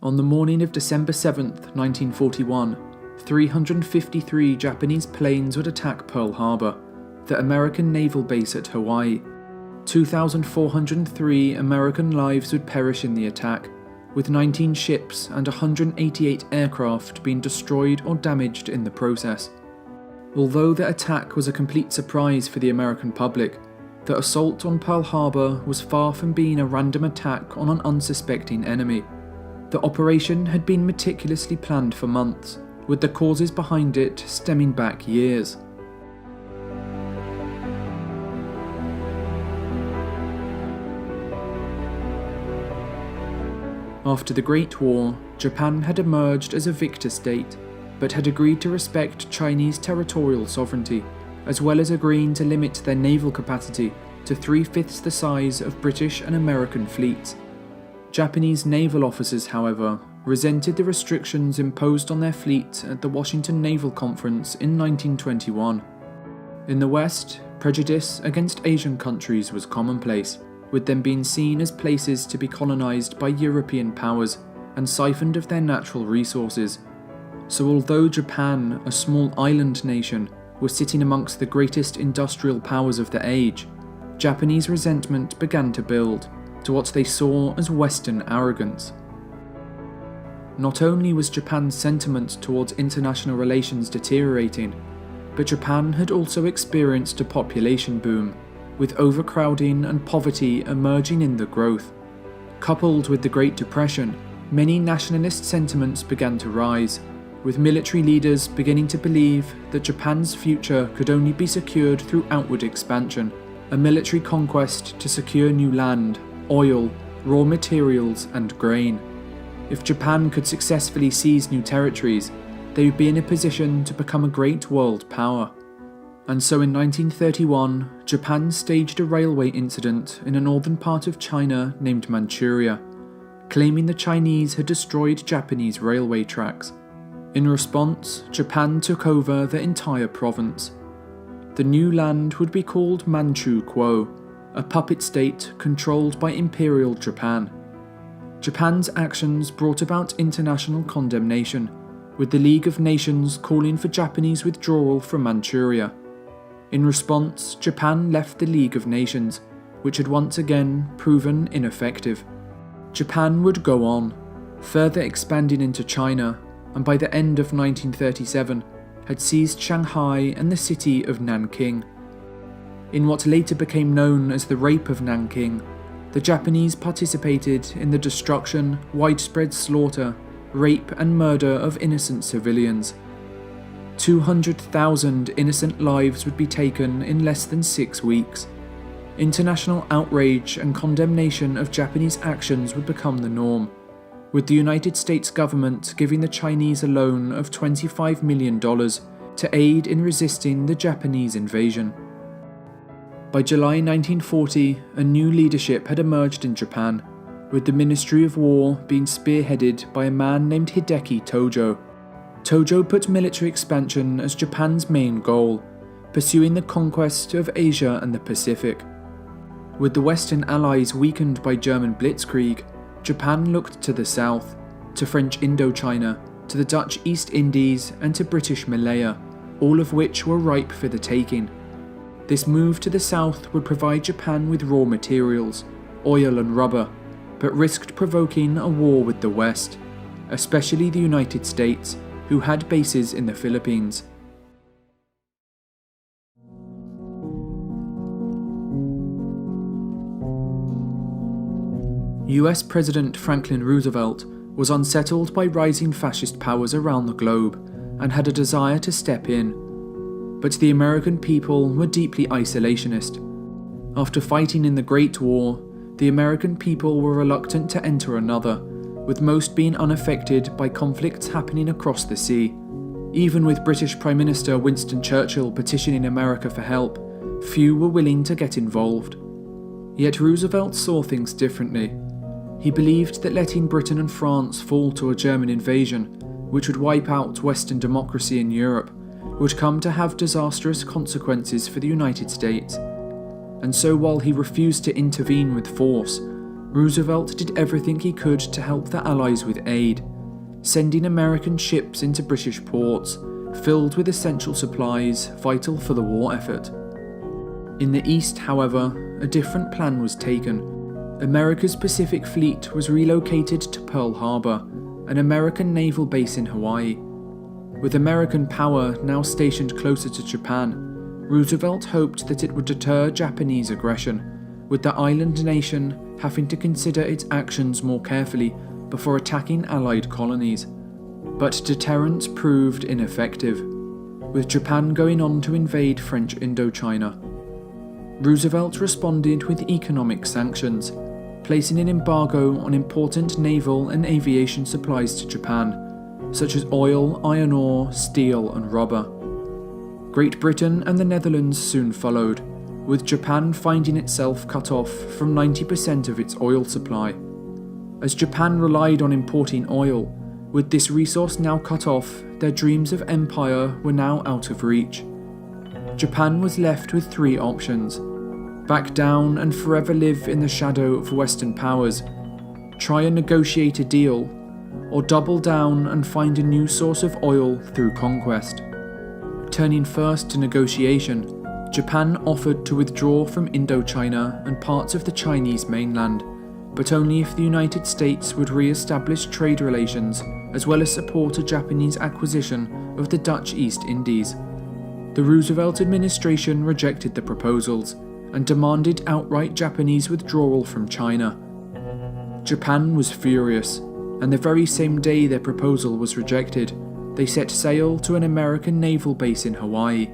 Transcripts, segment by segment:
On the morning of December 7th, 1941, 353 Japanese planes would attack Pearl Harbour, the American naval base at Hawaii. 2,403 American lives would perish in the attack, with 19 ships and 188 aircraft being destroyed or damaged in the process. Although the attack was a complete surprise for the American public, the assault on Pearl Harbour was far from being a random attack on an unsuspecting enemy. The operation had been meticulously planned for months, with the causes behind it stemming back years. After the Great War, Japan had emerged as a victor state, but had agreed to respect Chinese territorial sovereignty, as well as agreeing to limit their naval capacity to 3/5 the size of British and American fleets. Japanese naval officers, however, resented the restrictions imposed on their fleet at the Washington Naval Conference in 1921. In the West, prejudice against Asian countries was commonplace, with them being seen as places to be colonized by European powers and siphoned of their natural resources. So although Japan, a small island nation, was sitting amongst the greatest industrial powers of the age, Japanese resentment began to build to what they saw as Western arrogance. Not only was Japan's sentiment towards international relations deteriorating, but Japan had also experienced a population boom, with overcrowding and poverty emerging in the growth. Coupled with the Great Depression, many nationalist sentiments began to rise, with military leaders beginning to believe that Japan's future could only be secured through outward expansion, a military conquest to secure new land, oil, raw materials, and grain. If Japan could successfully seize new territories, they would be in a position to become a great world power. And so in 1931, Japan staged a railway incident in a northern part of China named Manchuria, claiming the Chinese had destroyed Japanese railway tracks. In response, Japan took over the entire province. The new land would be called Manchukuo, a puppet state controlled by Imperial Japan. Japan's actions brought about international condemnation, with the League of Nations calling for Japanese withdrawal from Manchuria. In response, Japan left the League of Nations, which had once again proven ineffective. Japan would go on, further expanding into China, and by the end of 1937 had seized Shanghai and the city of Nanking. In what later became known as the Rape of Nanking, the Japanese participated in the destruction, widespread slaughter, rape and murder of innocent civilians. 200,000 innocent lives would be taken in less than 6 weeks. International outrage and condemnation of Japanese actions would become the norm, with the United States government giving the Chinese a loan of $25 million to aid in resisting the Japanese invasion. By July 1940, a new leadership had emerged in Japan, with the Ministry of War being spearheaded by a man named Hideki Tojo. Tojo put military expansion as Japan's main goal, pursuing the conquest of Asia and the Pacific. With the Western Allies weakened by German Blitzkrieg, Japan looked to the south, to French Indochina, to the Dutch East Indies and to British Malaya, all of which were ripe for the taking. This move to the south would provide Japan with raw materials, oil and rubber, but risked provoking a war with the West, especially the United States, who had bases in the Philippines. US President Franklin Roosevelt was unsettled by rising fascist powers around the globe and had a desire to step in. But the American people were deeply isolationist. After fighting in the Great War, the American people were reluctant to enter another, with most being unaffected by conflicts happening across the sea. Even with British Prime Minister Winston Churchill petitioning America for help, few were willing to get involved. Yet Roosevelt saw things differently. He believed that letting Britain and France fall to a German invasion, which would wipe out Western democracy in Europe, would come to have disastrous consequences for the United States. And so while he refused to intervene with force, Roosevelt did everything he could to help the Allies with aid, sending American ships into British ports, filled with essential supplies vital for the war effort. In the east, however, a different plan was taken. America's Pacific Fleet was relocated to Pearl Harbour, an American naval base in Hawaii. With American power now stationed closer to Japan, Roosevelt hoped that it would deter Japanese aggression, with the island nation having to consider its actions more carefully before attacking Allied colonies. But deterrence proved ineffective, with Japan going on to invade French Indochina. Roosevelt responded with economic sanctions, placing an embargo on important naval and aviation supplies to Japan, such as oil, iron ore, steel, and rubber. Great Britain and the Netherlands soon followed, with Japan finding itself cut off from 90% of its oil supply. As Japan relied on importing oil, with this resource now cut off, their dreams of empire were now out of reach. Japan was left with three options: back down and forever live in the shadow of Western powers, try and negotiate a deal, or double down and find a new source of oil through conquest. Turning first to negotiation, Japan offered to withdraw from Indochina and parts of the Chinese mainland, but only if the United States would re-establish trade relations as well as support a Japanese acquisition of the Dutch East Indies. The Roosevelt administration rejected the proposals and demanded outright Japanese withdrawal from China. Japan was furious, and the very same day their proposal was rejected, they set sail to an American naval base in Hawaii,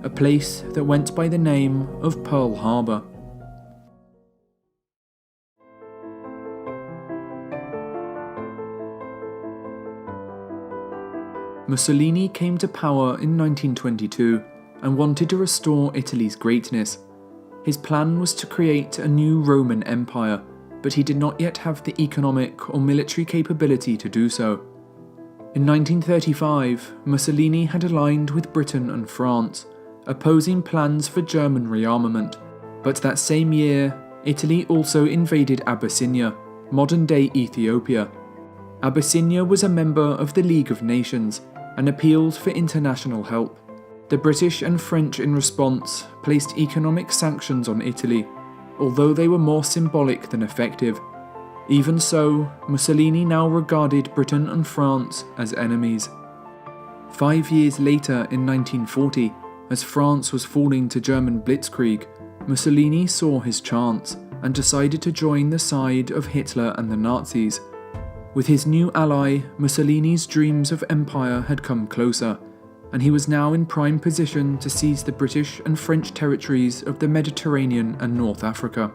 a place that went by the name of Pearl Harbour. Mussolini came to power in 1922 and wanted to restore Italy's greatness. His plan was to create a new Roman Empire, but he did not yet have the economic or military capability to do so. In 1935, Mussolini had aligned with Britain and France, opposing plans for German rearmament, but that same year, Italy also invaded Abyssinia, modern-day Ethiopia. Abyssinia was a member of the League of Nations and appealed for international help. The British and French in response placed economic sanctions on Italy, although they were more symbolic than effective. Even so, Mussolini now regarded Britain and France as enemies. 5 years later, in 1940, as France was falling to German Blitzkrieg, Mussolini saw his chance and decided to join the side of Hitler and the Nazis. With his new ally, Mussolini's dreams of empire had come closer, and he was now in prime position to seize the British and French territories of the Mediterranean and North Africa.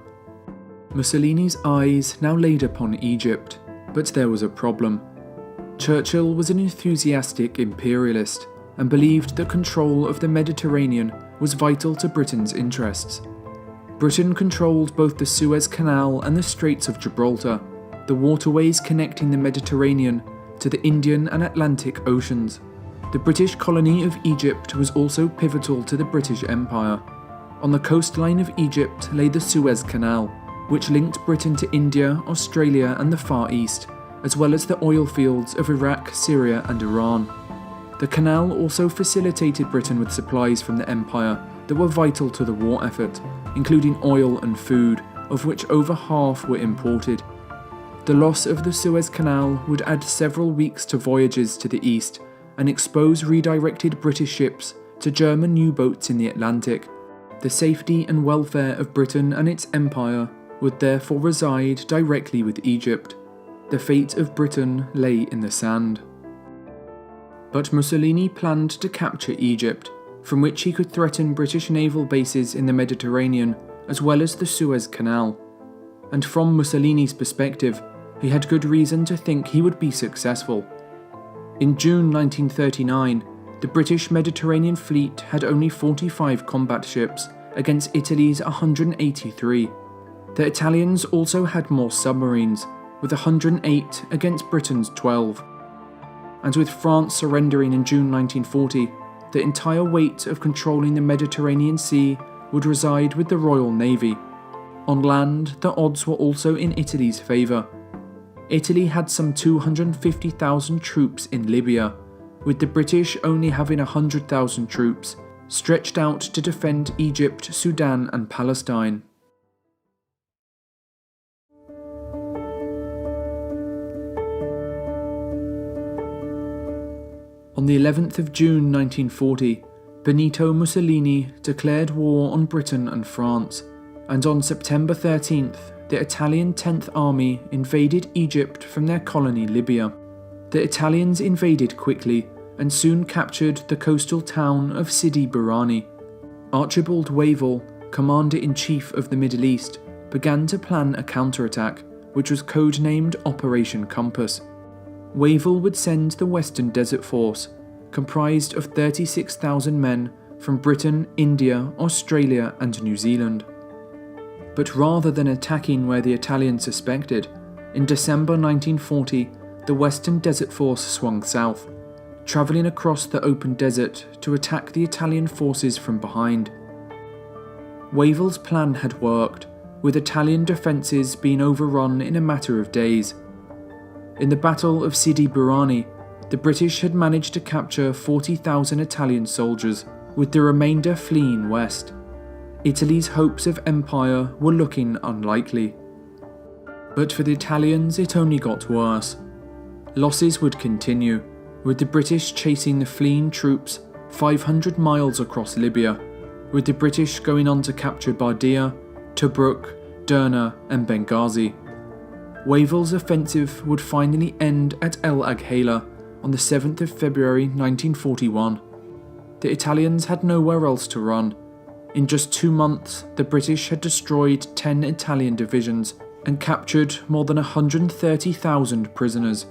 Mussolini's eyes now laid upon Egypt, but there was a problem. Churchill was an enthusiastic imperialist and believed that control of the Mediterranean was vital to Britain's interests. Britain controlled both the Suez Canal and the Straits of Gibraltar, the waterways connecting the Mediterranean to the Indian and Atlantic Oceans. The British colony of Egypt was also pivotal to the British Empire. On the coastline of Egypt lay the Suez Canal, which linked Britain to India, Australia and the Far East, as well as the oil fields of Iraq, Syria and Iran. The canal also facilitated Britain with supplies from the Empire that were vital to the war effort, including oil and food, of which over half were imported. The loss of the Suez Canal would add several weeks to voyages to the east and expose redirected British ships to German U-boats in the Atlantic. The safety and welfare of Britain and its empire would therefore reside directly with Egypt. The fate of Britain lay in the sand. But Mussolini planned to capture Egypt, from which he could threaten British naval bases in the Mediterranean as well as the Suez Canal. And from Mussolini's perspective, he had good reason to think he would be successful. In June 1939, the British Mediterranean fleet had only 45 combat ships against Italy's 183. The Italians also had more submarines, with 108 against Britain's 12. And with France surrendering in June 1940, the entire weight of controlling the Mediterranean Sea would reside with the Royal Navy. On land, the odds were also in Italy's favour. Italy had some 250,000 troops in Libya, with the British only having 100,000 troops, stretched out to defend Egypt, Sudan and Palestine. On the 11th of June 1940, Benito Mussolini declared war on Britain and France, and on September 13th, the Italian 10th Army invaded Egypt from their colony Libya. The Italians invaded quickly and soon captured the coastal town of Sidi Barrani. Archibald Wavell, Commander-in-Chief of the Middle East, began to plan a counterattack, which was codenamed Operation Compass. Wavell would send the Western Desert Force, comprised of 36,000 men from Britain, India, Australia and New Zealand. But rather than attacking where the Italians suspected, in December 1940, the Western Desert Force swung south, travelling across the open desert to attack the Italian forces from behind. Wavell's plan had worked, with Italian defences being overrun in a matter of days. In the Battle of Sidi Barrani, the British had managed to capture 40,000 Italian soldiers, with the remainder fleeing west. Italy's hopes of empire were looking unlikely. But for the Italians, it only got worse. Losses would continue, with the British chasing the fleeing troops 500 miles across Libya, with the British going on to capture Bardia, Tobruk, Derna and Benghazi. Wavell's offensive would finally end at El Agheila on the 7th of February 1941. The Italians had nowhere else to run. In just 2 months, the British had destroyed 10 Italian divisions and captured more than 130,000 prisoners.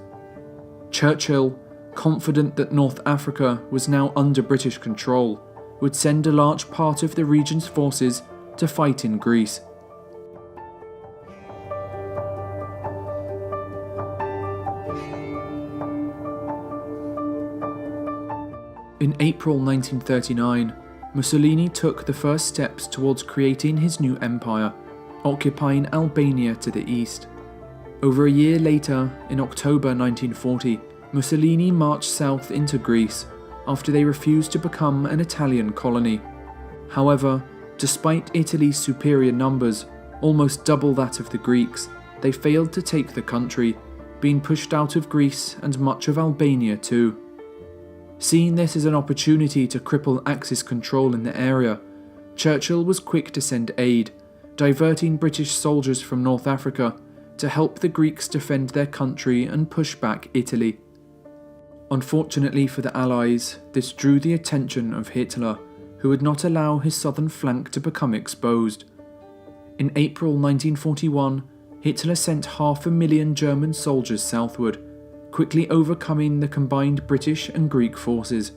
Churchill, confident that North Africa was now under British control, would send a large part of the region's forces to fight in Greece. In April 1939, Mussolini took the first steps towards creating his new empire, occupying Albania to the east. Over a year later, in October 1940, Mussolini marched south into Greece after they refused to become an Italian colony. However, despite Italy's superior numbers, almost double that of the Greeks, they failed to take the country, being pushed out of Greece and much of Albania too. Seeing this as an opportunity to cripple Axis control in the area, Churchill was quick to send aid, diverting British soldiers from North Africa to help the Greeks defend their country and push back Italy. Unfortunately for the Allies, this drew the attention of Hitler, who would not allow his southern flank to become exposed. In April 1941, Hitler sent 500,000 German soldiers southward, quickly overcoming the combined British and Greek forces.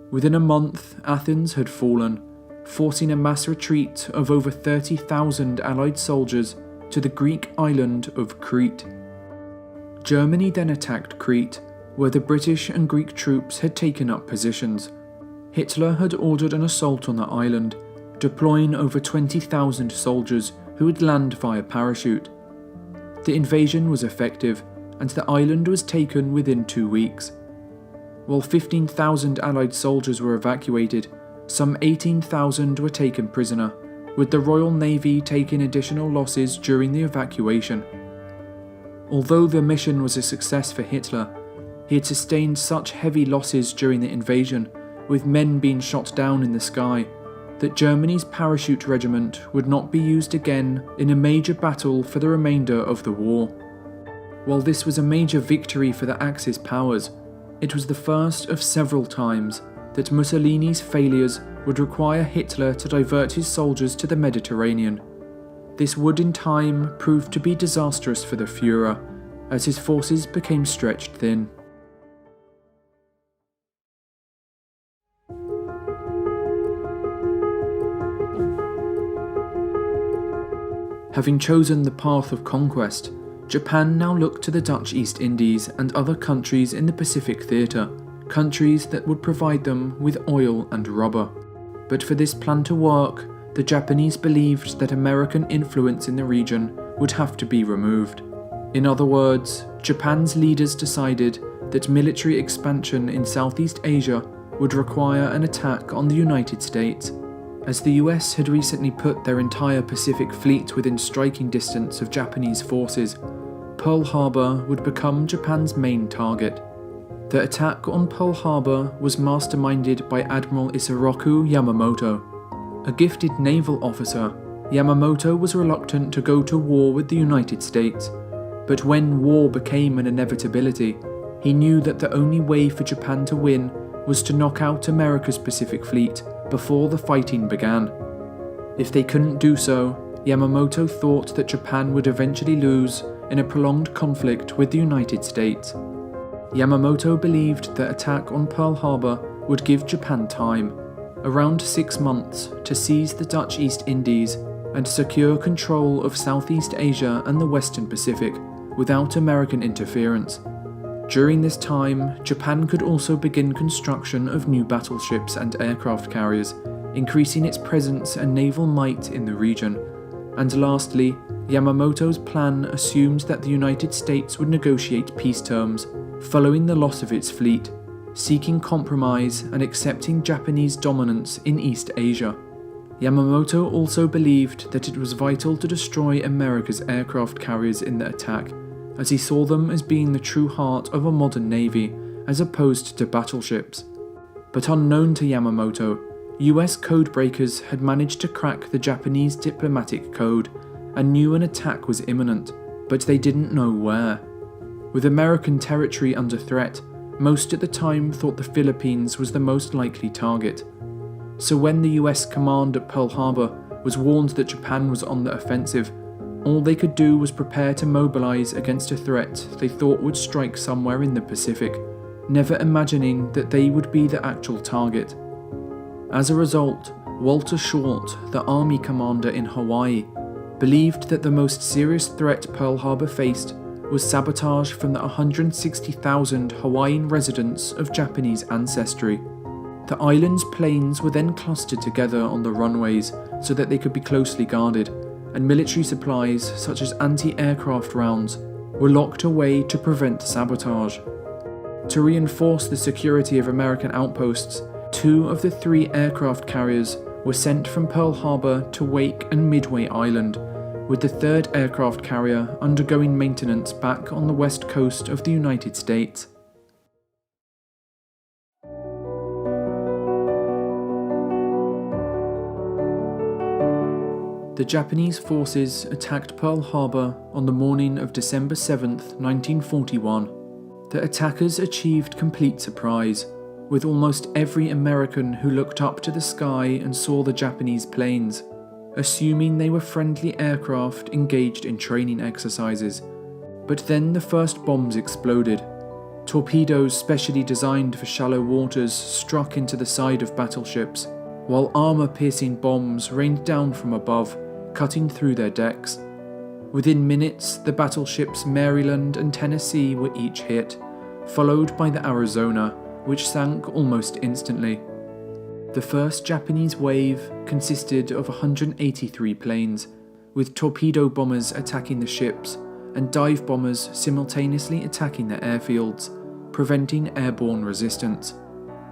Within a month, Athens had fallen, forcing a mass retreat of over 30,000 Allied soldiers to the Greek island of Crete. Germany then attacked Crete, where the British and Greek troops had taken up positions. Hitler had ordered an assault on the island, deploying over 20,000 soldiers who would land via parachute. The invasion was effective, and the island was taken within 2 weeks. While 15,000 Allied soldiers were evacuated, some 18,000 were taken prisoner, with the Royal Navy taking additional losses during the evacuation. Although the mission was a success for Hitler, he had sustained such heavy losses during the invasion, with men being shot down in the sky, that Germany's parachute regiment would not be used again in a major battle for the remainder of the war. While this was a major victory for the Axis powers, it was the first of several times that Mussolini's failures would require Hitler to divert his soldiers to the Mediterranean. This would in time prove to be disastrous for the Führer, as his forces became stretched thin. Having chosen the path of conquest, Japan now looked to the Dutch East Indies and other countries in the Pacific Theatre, countries that would provide them with oil and rubber. But for this plan to work, the Japanese believed that American influence in the region would have to be removed. In other words, Japan's leaders decided that military expansion in Southeast Asia would require an attack on the United States. As the US had recently put their entire Pacific Fleet within striking distance of Japanese forces, Pearl Harbour would become Japan's main target. The attack on Pearl Harbour was masterminded by Admiral Isoroku Yamamoto. A gifted naval officer, Yamamoto was reluctant to go to war with the United States, but when war became an inevitability, he knew that the only way for Japan to win was to knock out America's Pacific Fleet before the fighting began. If they couldn't do so, Yamamoto thought that Japan would eventually lose in a prolonged conflict with the United States. Yamamoto believed the attack on Pearl Harbour would give Japan time, around 6 months, to seize the Dutch East Indies and secure control of Southeast Asia and the Western Pacific without American interference. During this time, Japan could also begin construction of new battleships and aircraft carriers, increasing its presence and naval might in the region. And lastly, Yamamoto's plan assumed that the United States would negotiate peace terms following the loss of its fleet, seeking compromise and accepting Japanese dominance in East Asia. Yamamoto also believed that it was vital to destroy America's aircraft carriers in the attack, as he saw them as being the true heart of a modern navy, as opposed to battleships. But unknown to Yamamoto, US codebreakers had managed to crack the Japanese diplomatic code and knew an attack was imminent, but they didn't know where. With American territory under threat, most at the time thought the Philippines was the most likely target. So when the US command at Pearl Harbour was warned that Japan was on the offensive, all they could do was prepare to mobilize against a threat they thought would strike somewhere in the Pacific, never imagining that they would be the actual target. As a result, Walter Short, the army commander in Hawaii, believed that the most serious threat Pearl Harbour faced was sabotage from the 160,000 Hawaiian residents of Japanese ancestry. The island's planes were then clustered together on the runways so that they could be closely guarded, and military supplies such as anti-aircraft rounds were locked away to prevent sabotage. To reinforce the security of American outposts, 2 of the 3 aircraft carriers were sent from Pearl Harbour to Wake and Midway Island, with the 3rd aircraft carrier undergoing maintenance back on the west coast of the United States. The Japanese forces attacked Pearl Harbour on the morning of December 7, 1941. The attackers achieved complete surprise, with almost every American who looked up to the sky and saw the Japanese planes, assuming they were friendly aircraft engaged in training exercises. But then the first bombs exploded. Torpedoes specially designed for shallow waters struck into the side of battleships, while armour-piercing bombs rained down from above, cutting through their decks. Within minutes, the battleships Maryland and Tennessee were each hit, followed by the Arizona, which sank almost instantly. The first Japanese wave consisted of 183 planes, with torpedo bombers attacking the ships and dive bombers simultaneously attacking the airfields, preventing airborne resistance.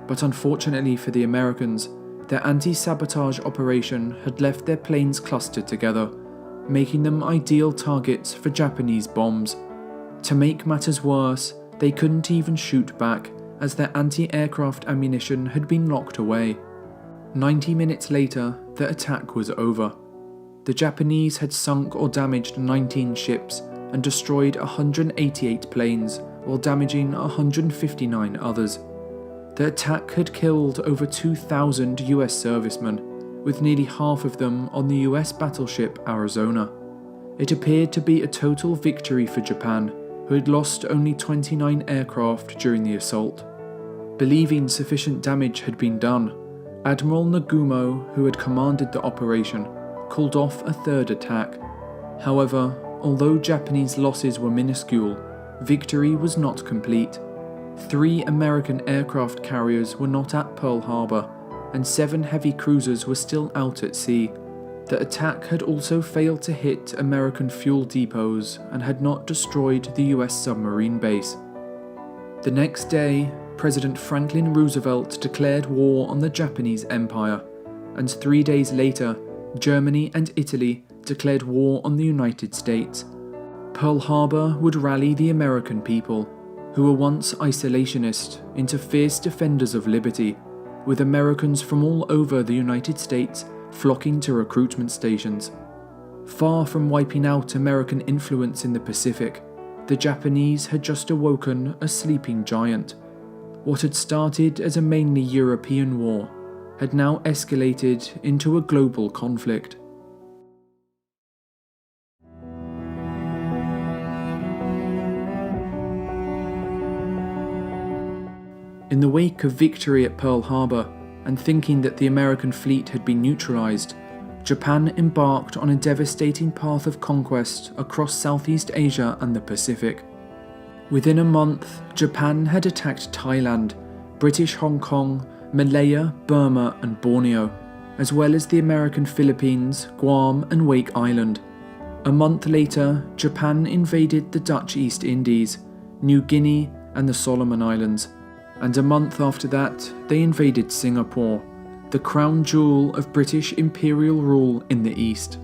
But unfortunately for the Americans, their anti-sabotage operation had left their planes clustered together, making them ideal targets for Japanese bombs. To make matters worse, they couldn't even shoot back, as their anti-aircraft ammunition had been locked away. 90 minutes later, the attack was over. The Japanese had sunk or damaged 19 ships and destroyed 188 planes, while damaging 159 others. The attack had killed over 2,000 US servicemen, with nearly half of them on the US battleship Arizona. It appeared to be a total victory for Japan, who had lost only 29 aircraft during the assault. Believing sufficient damage had been done, Admiral Nagumo, who had commanded the operation, called off a 3rd attack. However, although Japanese losses were minuscule, victory was not complete. 3 American aircraft carriers were not at Pearl Harbour, and 7 heavy cruisers were still out at sea, The attack had also failed to hit American fuel depots and had not destroyed the US submarine base. The next day, President Franklin Roosevelt declared war on the Japanese Empire, and 3 days later, Germany and Italy declared war on the United States. Pearl Harbour would rally the American people, who were once isolationist, into fierce defenders of liberty, with Americans from all over the United States flocking to recruitment stations. Far from wiping out American influence in the Pacific, the Japanese had just awoken a sleeping giant. What had started as a mainly European war had now escalated into a global conflict. In the wake of victory at Pearl Harbour, and thinking that the American fleet had been neutralised, Japan embarked on a devastating path of conquest across Southeast Asia and the Pacific. Within a month, Japan had attacked Thailand, British Hong Kong, Malaya, Burma and Borneo, as well as the American Philippines, Guam and Wake Island. A month later, Japan invaded the Dutch East Indies, New Guinea and the Solomon Islands, and a month after that, they invaded Singapore, the crown jewel of British imperial rule in the East.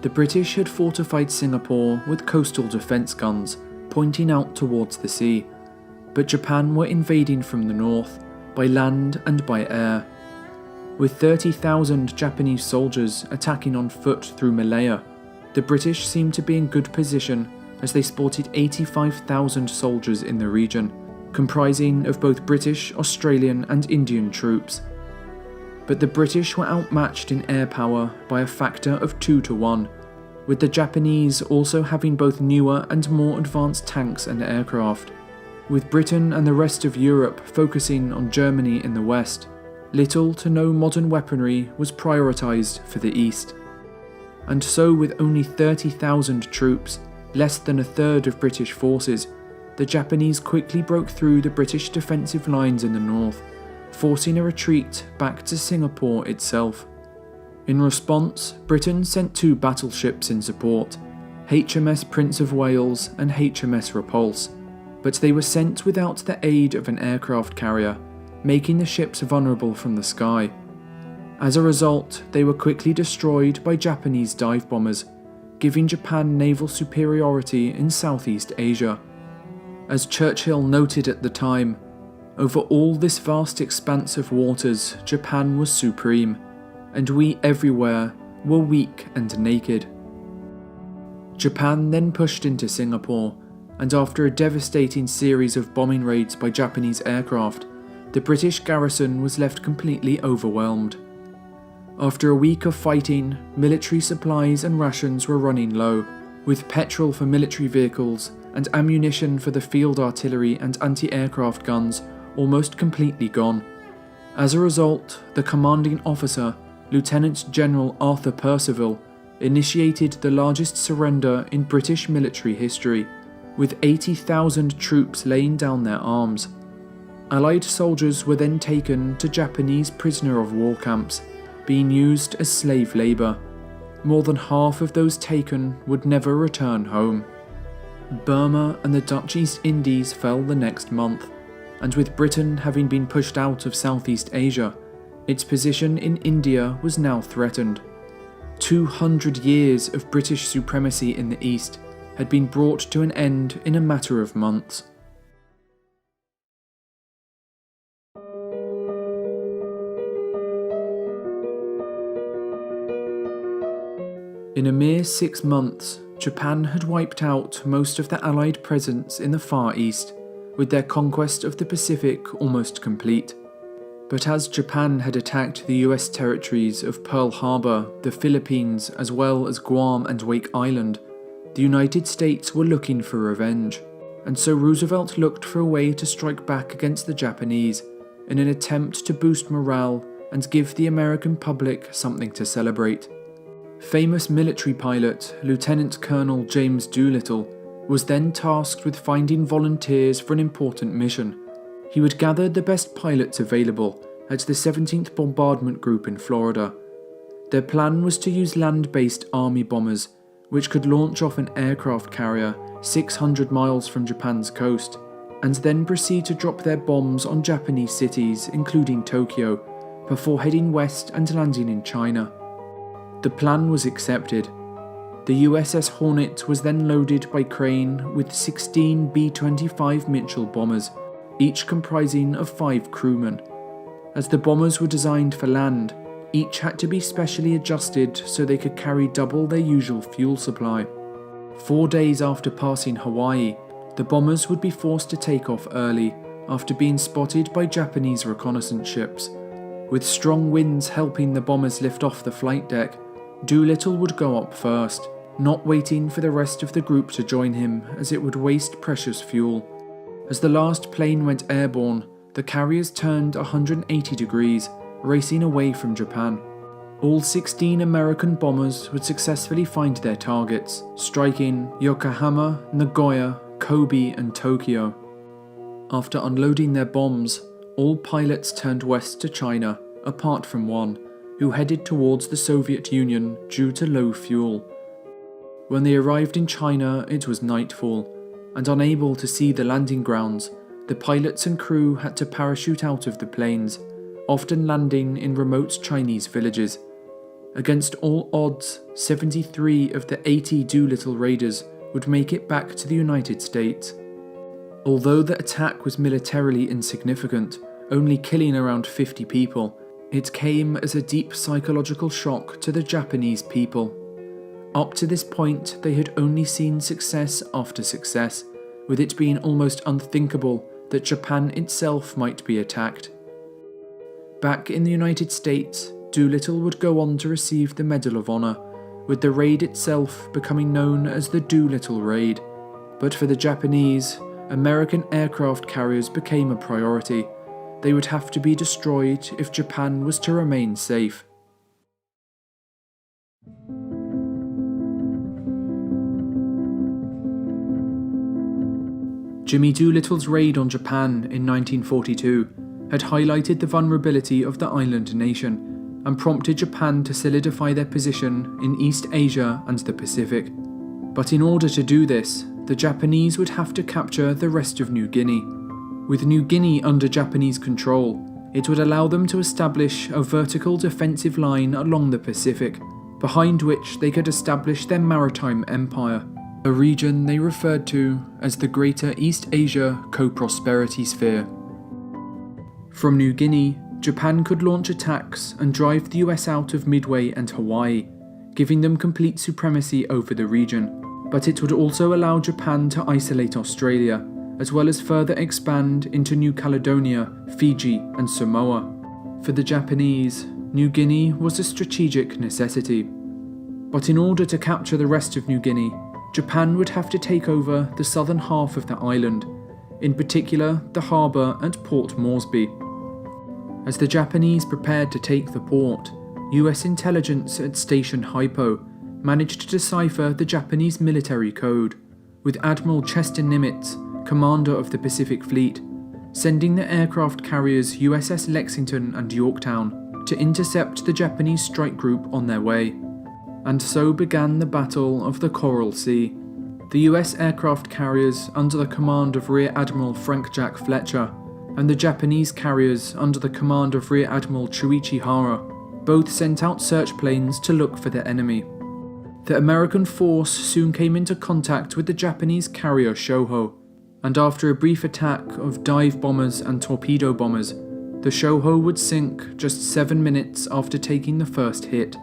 The British had fortified Singapore with coastal defence guns, pointing out towards the sea, but Japan were invading from the north, by land and by air. With 30,000 Japanese soldiers attacking on foot through Malaya, the British seemed to be in good position as they sported 85,000 soldiers in the region, comprising of both British, Australian and Indian troops. But the British were outmatched in air power by a factor of 2 to 1, with the Japanese also having both newer and more advanced tanks and aircraft. With Britain and the rest of Europe focusing on Germany in the west, little to no modern weaponry was prioritised for the east. And so with only 30,000 troops, less than a third of British forces, the Japanese quickly broke through the British defensive lines in the north, forcing a retreat back to Singapore itself. In response, Britain sent 2 battleships in support, HMS Prince of Wales and HMS Repulse, but they were sent without the aid of an aircraft carrier, making the ships vulnerable from the sky. As a result, they were quickly destroyed by Japanese dive bombers, giving Japan naval superiority in Southeast Asia. As Churchill noted at the time, over all this vast expanse of waters, Japan was supreme, and we everywhere were weak and naked. Japan then pushed into Singapore, and after a devastating series of bombing raids by Japanese aircraft, the British garrison was left completely overwhelmed. After a week of fighting, military supplies and rations were running low, with petrol for military vehicles and ammunition for the field artillery and anti-aircraft guns almost completely gone. As a result, the commanding officer, Lieutenant General Arthur Percival, initiated the largest surrender in British military history, with 80,000 troops laying down their arms. Allied soldiers were then taken to Japanese prisoner of war camps, being used as slave labour. More than half of those taken would never return home. Burma and the Dutch East Indies fell the next month, and with Britain having been pushed out of Southeast Asia, its position in India was now threatened. 200 years of British supremacy in the East had been brought to an end in a matter of months. In a mere 6 months, Japan had wiped out most of the Allied presence in the Far East, with their conquest of the Pacific almost complete. But as Japan had attacked the US territories of Pearl Harbour, the Philippines, as well as Guam and Wake Island, the United States were looking for revenge, and so Roosevelt looked for a way to strike back against the Japanese in an attempt to boost morale and give the American public something to celebrate. Famous military pilot Lieutenant Colonel James Doolittle was then tasked with finding volunteers for an important mission. He would gather the best pilots available at the 17th Bombardment Group in Florida. Their plan was to use land-based army bombers, which could launch off an aircraft carrier 600 miles from Japan's coast, and then proceed to drop their bombs on Japanese cities, including Tokyo, before heading west and landing in China. The plan was accepted. The USS Hornet was then loaded by crane with 16 B-25 Mitchell bombers, each comprising of 5 crewmen. As the bombers were designed for land, each had to be specially adjusted so they could carry double their usual fuel supply. 4 days after passing Hawaii, the bombers would be forced to take off early after being spotted by Japanese reconnaissance ships. With strong winds helping the bombers lift off the flight deck, Doolittle would go up first, not waiting for the rest of the group to join him as it would waste precious fuel. As the last plane went airborne, the carriers turned 180 degrees, racing away from Japan. All 16 American bombers would successfully find their targets, striking Yokohama, Nagoya, Kobe and Tokyo. After unloading their bombs, all pilots turned west to China, apart from one, who headed towards the Soviet Union due to low fuel. When they arrived in China, it was nightfall, and unable to see the landing grounds, the pilots and crew had to parachute out of the planes, often landing in remote Chinese villages. Against all odds, 73 of the 80 Doolittle raiders would make it back to the United States. Although the attack was militarily insignificant, only killing around 50 people, it came as a deep psychological shock to the Japanese people. Up to this point, they had only seen success after success, with it being almost unthinkable that Japan itself might be attacked. Back in the United States, Doolittle would go on to receive the Medal of Honor, with the raid itself becoming known as the Doolittle Raid. But for the Japanese, American aircraft carriers became a priority. They would have to be destroyed if Japan was to remain safe. Jimmy Doolittle's raid on Japan in 1942 had highlighted the vulnerability of the island nation and prompted Japan to solidify their position in East Asia and the Pacific. But in order to do this, the Japanese would have to capture the rest of New Guinea. With New Guinea under Japanese control, it would allow them to establish a vertical defensive line along the Pacific, behind which they could establish their maritime empire, a region they referred to as the Greater East Asia Co-Prosperity Sphere. From New Guinea, Japan could launch attacks and drive the US out of Midway and Hawaii, giving them complete supremacy over the region, but it would also allow Japan to isolate Australia, as well as further expand into New Caledonia, Fiji and Samoa. For the Japanese, New Guinea was a strategic necessity. But in order to capture the rest of New Guinea, Japan would have to take over the southern half of the island, in particular the harbour and Port Moresby. As the Japanese prepared to take the port, US intelligence at Station Hypo managed to decipher the Japanese military code, with Admiral Chester Nimitz, commander of the Pacific Fleet, sending the aircraft carriers USS Lexington and Yorktown to intercept the Japanese strike group on their way. And so began the Battle of the Coral Sea. The US aircraft carriers under the command of Rear Admiral Frank Jack Fletcher and the Japanese carriers under the command of Rear Admiral Chuichi Hara both sent out search planes to look for their enemy. The American force soon came into contact with the Japanese carrier Shoho, and after a brief attack of dive bombers and torpedo bombers, the Shoho would sink just 7 minutes after taking the first hit.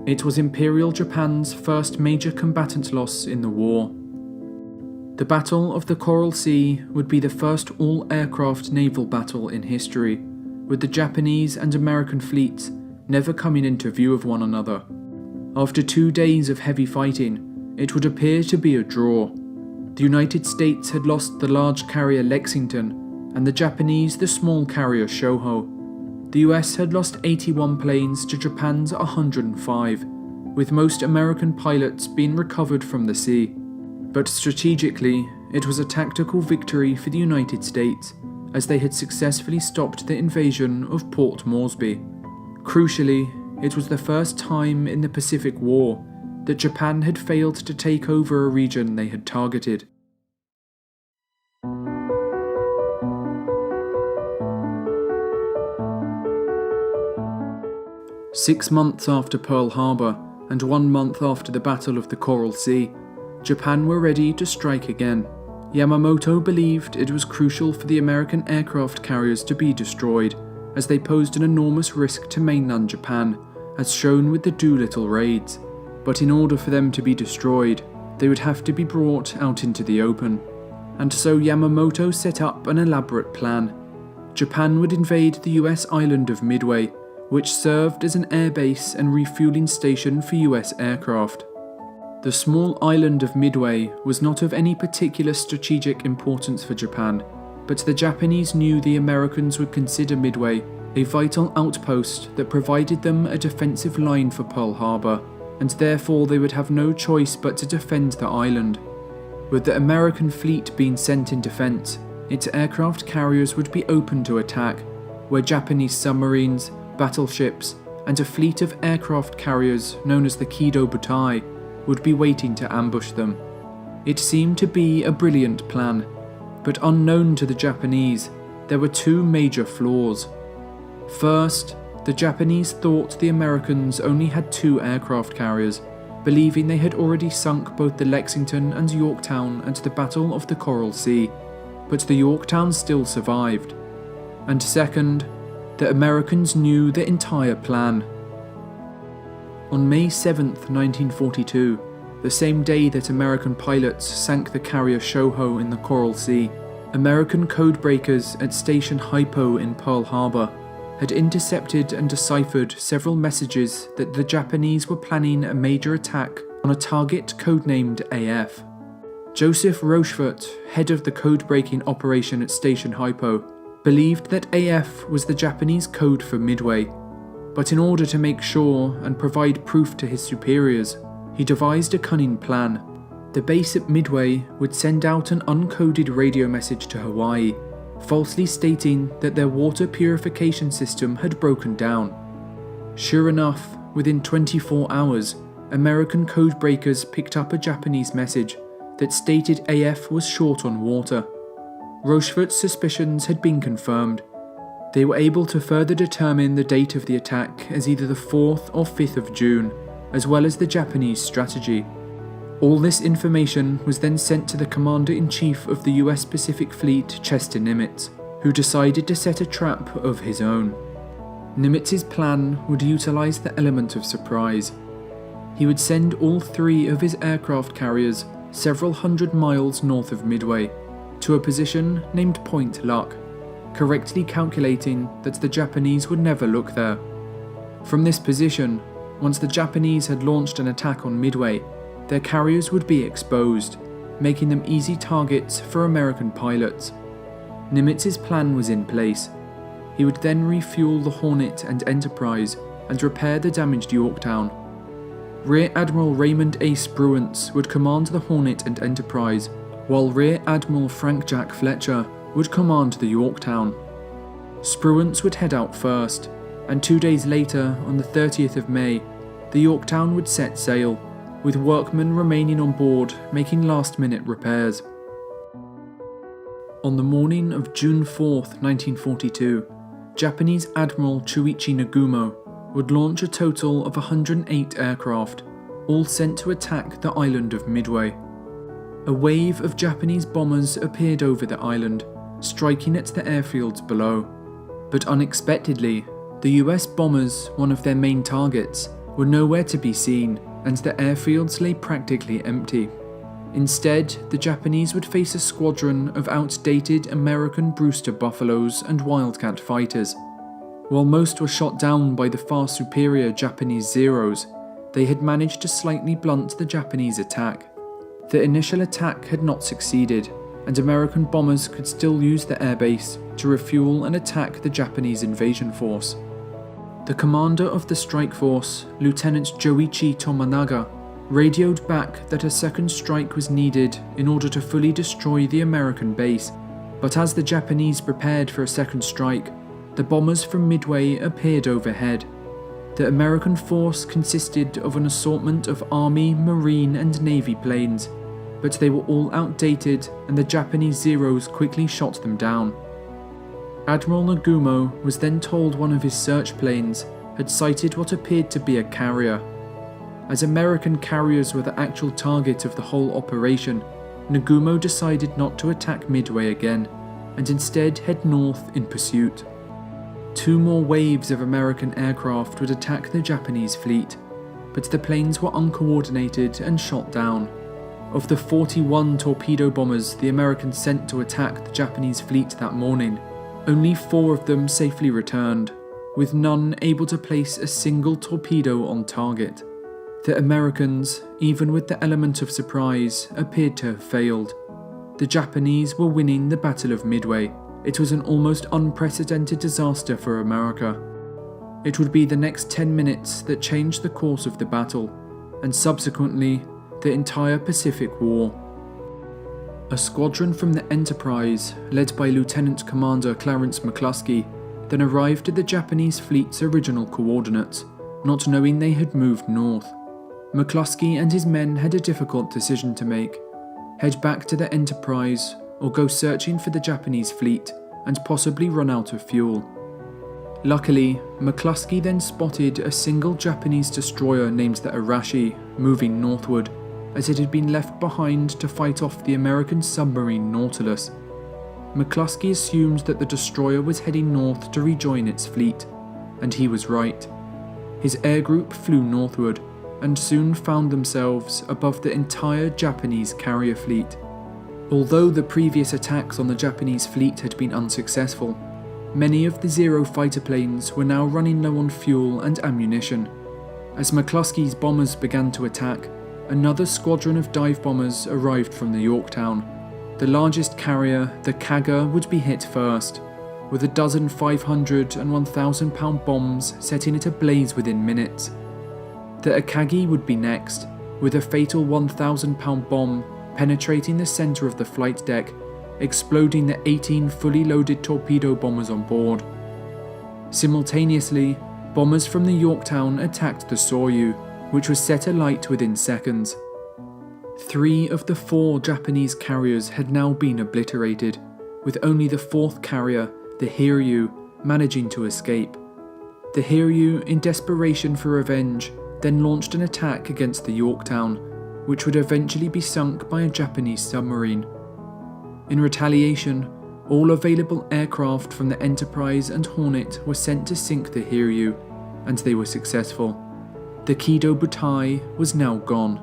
It was Imperial Japan's first major combatant loss in the war. The Battle of the Coral Sea would be the first all-aircraft naval battle in history, with the Japanese and American fleets never coming into view of one another. After 2 days of heavy fighting, it would appear to be a draw. The United States had lost the large carrier Lexington, and the Japanese the small carrier Shoho. The US had lost 81 planes to Japan's 105, with most American pilots being recovered from the sea. But strategically, it was a tactical victory for the United States, as they had successfully stopped the invasion of Port Moresby. Crucially, it was the first time in the Pacific War that Japan had failed to take over a region they had targeted. Six months after Pearl Harbour, and 1 month after the Battle of the Coral Sea, Japan were ready to strike again. Yamamoto believed it was crucial for the American aircraft carriers to be destroyed, as they posed an enormous risk to mainland Japan, as shown with the Doolittle raids. But in order for them to be destroyed, they would have to be brought out into the open. And so Yamamoto set up an elaborate plan. Japan would invade the US island of Midway, which served as an airbase and refueling station for US aircraft. The small island of Midway was not of any particular strategic importance for Japan, but the Japanese knew the Americans would consider Midway a vital outpost that provided them a defensive line for Pearl Harbour, and therefore they would have no choice but to defend the island. With the American fleet being sent in defence, its aircraft carriers would be open to attack, where Japanese submarines, battleships, and a fleet of aircraft carriers known as the Kido Butai would be waiting to ambush them. It seemed to be a brilliant plan, but unknown to the Japanese, there were two major flaws. First, the Japanese thought the Americans only had 2 aircraft carriers, believing they had already sunk both the Lexington and Yorktown at the Battle of the Coral Sea, but the Yorktown still survived. And second, the Americans knew the entire plan. On May 7th, 1942, the same day that American pilots sank the carrier Shoho in the Coral Sea, American codebreakers at Station Hypo in Pearl Harbour had intercepted and deciphered several messages that the Japanese were planning a major attack on a target codenamed AF. Joseph Rochefort, head of the code-breaking operation at Station Hypo, believed that AF was the Japanese code for Midway, but in order to make sure and provide proof to his superiors, he devised a cunning plan. The base at Midway would send out an uncoded radio message to Hawaii, falsely stating that their water purification system had broken down. Sure enough, within 24 hours, American codebreakers picked up a Japanese message that stated AF was short on water. Rochefort's suspicions had been confirmed. They were able to further determine the date of the attack as either the 4th or 5th of June, as well as the Japanese strategy. All this information was then sent to the Commander-in-Chief of the US Pacific Fleet, Chester Nimitz, who decided to set a trap of his own. Nimitz's plan would utilize the element of surprise. He would send all 3 of his aircraft carriers several hundred miles north of Midway, to a position named Point Luck, correctly calculating that the Japanese would never look there. From this position, once the Japanese had launched an attack on Midway, their carriers would be exposed, making them easy targets for American pilots. Nimitz's plan was in place. He would then refuel the Hornet and Enterprise and repair the damaged Yorktown. Rear Admiral Raymond A. Spruance would command the Hornet and Enterprise, while Rear Admiral Frank Jack Fletcher would command the Yorktown. Spruance would head out first, and 2 days later, on the 30th of May, the Yorktown would set sail, with workmen remaining on board making last-minute repairs. On the morning of June 4th, 1942, Japanese Admiral Chuichi Nagumo would launch a total of 108 aircraft, all sent to attack the island of Midway. A wave of Japanese bombers appeared over the island, striking at the airfields below. But unexpectedly, the US bombers, one of their main targets, were nowhere to be seen, and the airfields lay practically empty. Instead, the Japanese would face a squadron of outdated American Brewster Buffaloes and Wildcat fighters. While most were shot down by the far superior Japanese Zeros, they had managed to slightly blunt the Japanese attack. The initial attack had not succeeded, and American bombers could still use the airbase to refuel and attack the Japanese invasion force. The commander of the strike force, Lieutenant Joichi Tomanaga, radioed back that a second strike was needed in order to fully destroy the American base, but as the Japanese prepared for a second strike, the bombers from Midway appeared overhead. The American force consisted of an assortment of Army, Marine and Navy planes, but they were all outdated and the Japanese Zeros quickly shot them down. Admiral Nagumo was then told one of his search planes had sighted what appeared to be a carrier. As American carriers were the actual target of the whole operation, Nagumo decided not to attack Midway again, and instead head north in pursuit. 2 more waves of American aircraft would attack the Japanese fleet, but the planes were uncoordinated and shot down. Of the 41 torpedo bombers the Americans sent to attack the Japanese fleet that morning, only 4 of them safely returned, with none able to place a single torpedo on target. The Americans, even with the element of surprise, appeared to have failed. The Japanese were winning the Battle of Midway. It was an almost unprecedented disaster for America. It would be the next 10 minutes that changed the course of the battle, and subsequently, the entire Pacific War. A squadron from the Enterprise, led by Lieutenant Commander Clarence McCluskey, then arrived at the Japanese fleet's original coordinates, not knowing they had moved north. McCluskey and his men had a difficult decision to make: head back to the Enterprise or go searching for the Japanese fleet and possibly run out of fuel. Luckily, McCluskey then spotted a single Japanese destroyer named the Arashi moving northward, as it had been left behind to fight off the American submarine Nautilus. McCluskey assumed that the destroyer was heading north to rejoin its fleet, and he was right. His air group flew northward, and soon found themselves above the entire Japanese carrier fleet. Although the previous attacks on the Japanese fleet had been unsuccessful, many of the Zero fighter planes were now running low on fuel and ammunition. As McCluskey's bombers began to attack, another squadron of dive bombers arrived from the Yorktown. The largest carrier, the Kaga, would be hit first, with a dozen 500 and 1,000-pound bombs setting it ablaze within minutes. The Akagi would be next, with a fatal 1,000-pound bomb penetrating the centre of the flight deck, exploding the 18 fully loaded torpedo bombers on board. Simultaneously, bombers from the Yorktown attacked the Soryu, which was set alight within seconds. 3 of the 4 Japanese carriers had now been obliterated, with only the 4th carrier, the Hiryu, managing to escape. The Hiryu, in desperation for revenge, then launched an attack against the Yorktown, which would eventually be sunk by a Japanese submarine. In retaliation, all available aircraft from the Enterprise and Hornet were sent to sink the Hiryu, and they were successful. The Kido Butai was now gone.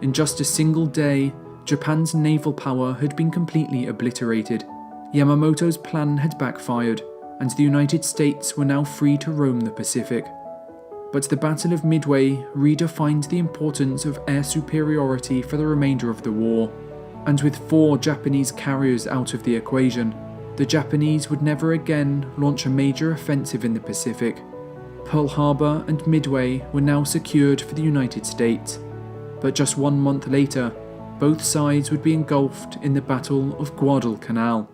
In just a single day, Japan's naval power had been completely obliterated. Yamamoto's plan had backfired, and the United States were now free to roam the Pacific. But the Battle of Midway redefined the importance of air superiority for the remainder of the war, and with 4 Japanese carriers out of the equation, the Japanese would never again launch a major offensive in the Pacific. Pearl Harbour and Midway were now secured for the United States, but just 1 month later, both sides would be engulfed in the Battle of Guadalcanal.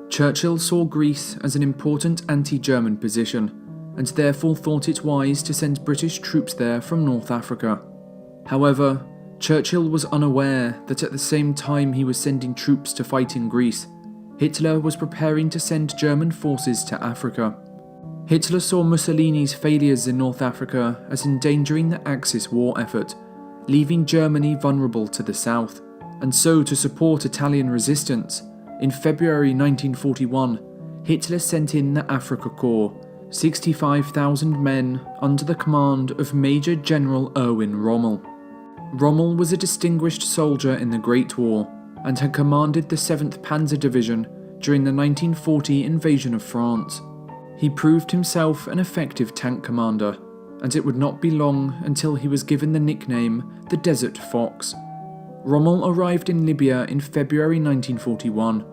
Churchill saw Greece as an important anti-German position, and therefore thought it wise to send British troops there from North Africa. However, Churchill was unaware that at the same time he was sending troops to fight in Greece, Hitler was preparing to send German forces to Africa. Hitler saw Mussolini's failures in North Africa as endangering the Axis war effort, leaving Germany vulnerable to the south, and so to support Italian resistance, in February 1941, Hitler sent in the Afrika Korps, 65,000 men under the command of Major General Erwin Rommel. Rommel was a distinguished soldier in the Great War and had commanded the 7th Panzer Division during the 1940 invasion of France. He proved himself an effective tank commander, and it would not be long until he was given the nickname the Desert Fox. Rommel arrived in Libya in February 1941,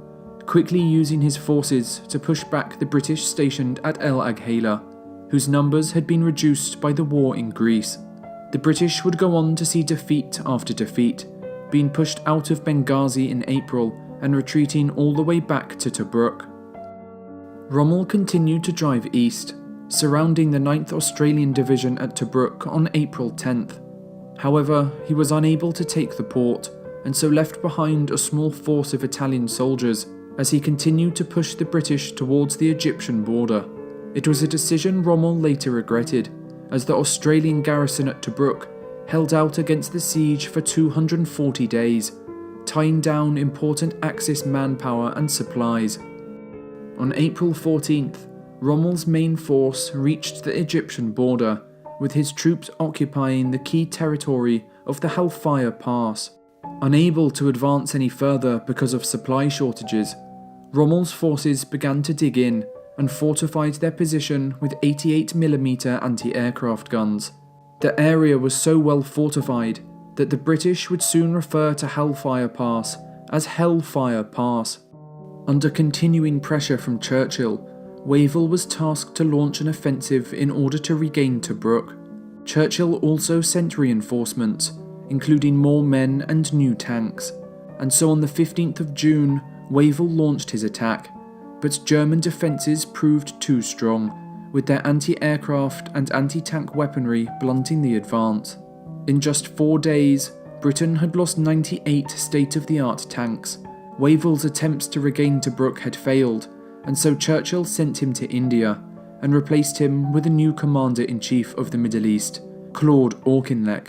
quickly using his forces to push back the British stationed at El Agheila, whose numbers had been reduced by the war in Greece. The British would go on to see defeat after defeat, being pushed out of Benghazi in April and retreating all the way back to Tobruk. Rommel continued to drive east, surrounding the 9th Australian Division at Tobruk on April 10th. However, he was unable to take the port, and so left behind a small force of Italian soldiers as he continued to push the British towards the Egyptian border. It was a decision Rommel later regretted, as the Australian garrison at Tobruk held out against the siege for 240 days, tying down important Axis manpower and supplies. On April 14th, Rommel's main force reached the Egyptian border, with his troops occupying the key territory of the Halfa Pass. Unable to advance any further because of supply shortages, Rommel's forces began to dig in and fortified their position with 88mm anti-aircraft guns. The area was so well fortified that the British would soon refer to Hellfire Pass as Hellfire Pass. Under continuing pressure from Churchill, Wavell was tasked to launch an offensive in order to regain Tobruk. Churchill also sent reinforcements, including more men and new tanks, and so on the 15th of June, Wavell launched his attack, but German defences proved too strong, with their anti-aircraft and anti-tank weaponry blunting the advance. In just 4 days, Britain had lost 98 state-of-the-art tanks. Wavell's attempts to regain Tobruk had failed, and so Churchill sent him to India and replaced him with a new Commander-in-Chief of the Middle East, Claude Auchinleck.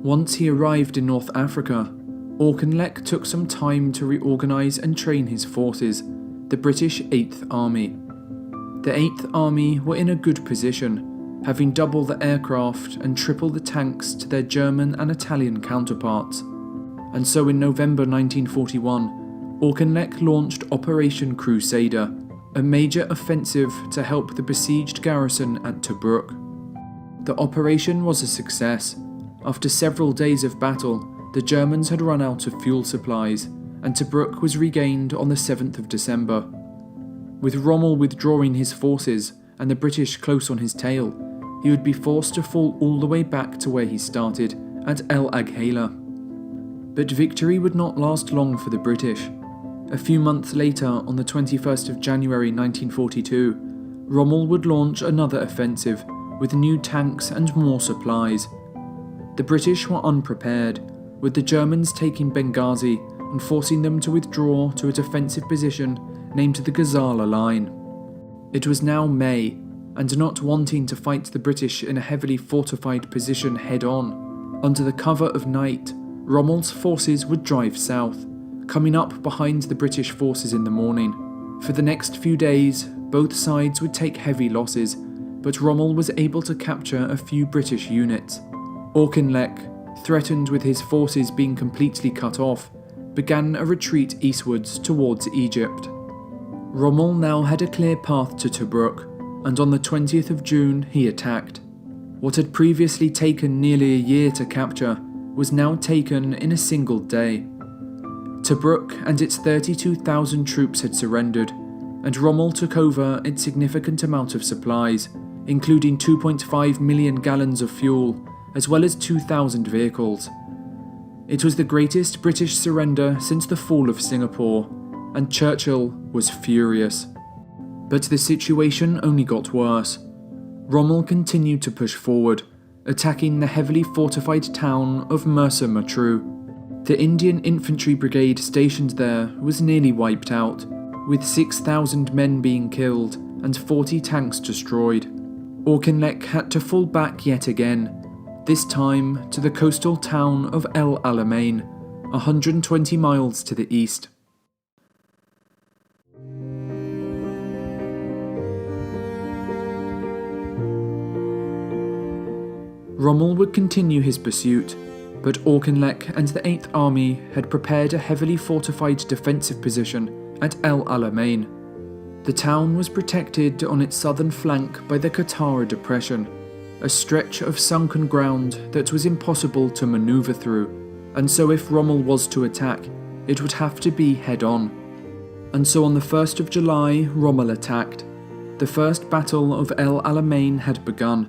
Once he arrived in North Africa, Auchinleck took some time to reorganise and train his forces, the British 8th Army. The 8th Army were in a good position, having double the aircraft and triple the tanks to their German and Italian counterparts. And so in November 1941, Auchinleck launched Operation Crusader, a major offensive to help the besieged garrison at Tobruk. The operation was a success. After several days of battle, the Germans had run out of fuel supplies, and Tobruk was regained on the 7th of December. With Rommel withdrawing his forces and the British close on his tail, he would be forced to fall all the way back to where he started, at El Agheila. But victory would not last long for the British. A few months later, on the 21st of January 1942, Rommel would launch another offensive, with new tanks and more supplies. The British were unprepared, with the Germans taking Benghazi and forcing them to withdraw to a defensive position named the Gustav Line. It was now May, and not wanting to fight the British in a heavily fortified position head-on, under the cover of night, Rommel's forces would drive south, coming up behind the British forces in the morning. For the next few days, both sides would take heavy losses, but Rommel was able to capture a few British units. Auchinleck, threatened with his forces being completely cut off, began a retreat eastwards towards Egypt. Rommel now had a clear path to Tobruk, and on the 20th of June he attacked. What had previously taken nearly a year to capture was now taken in a single day. Tobruk and its 32,000 troops had surrendered, and Rommel took over its significant amount of supplies, including 2.5 million gallons of fuel, as well as 2,000 vehicles. It was the greatest British surrender since the fall of Singapore, and Churchill was furious. But the situation only got worse. Rommel continued to push forward, attacking the heavily fortified town of Mersa Matruh. The Indian infantry brigade stationed there was nearly wiped out, with 6,000 men being killed and 40 tanks destroyed. Auchinleck had to fall back yet again, this time to the coastal town of El Alamein, 120 miles to the east. Rommel would continue his pursuit, but Auchinleck and the 8th Army had prepared a heavily fortified defensive position at El Alamein. The town was protected on its southern flank by the Qattara Depression, a stretch of sunken ground that was impossible to manoeuvre through, and so if Rommel was to attack, it would have to be head-on. And so on the 1st of July, Rommel attacked. The First Battle of El Alamein had begun,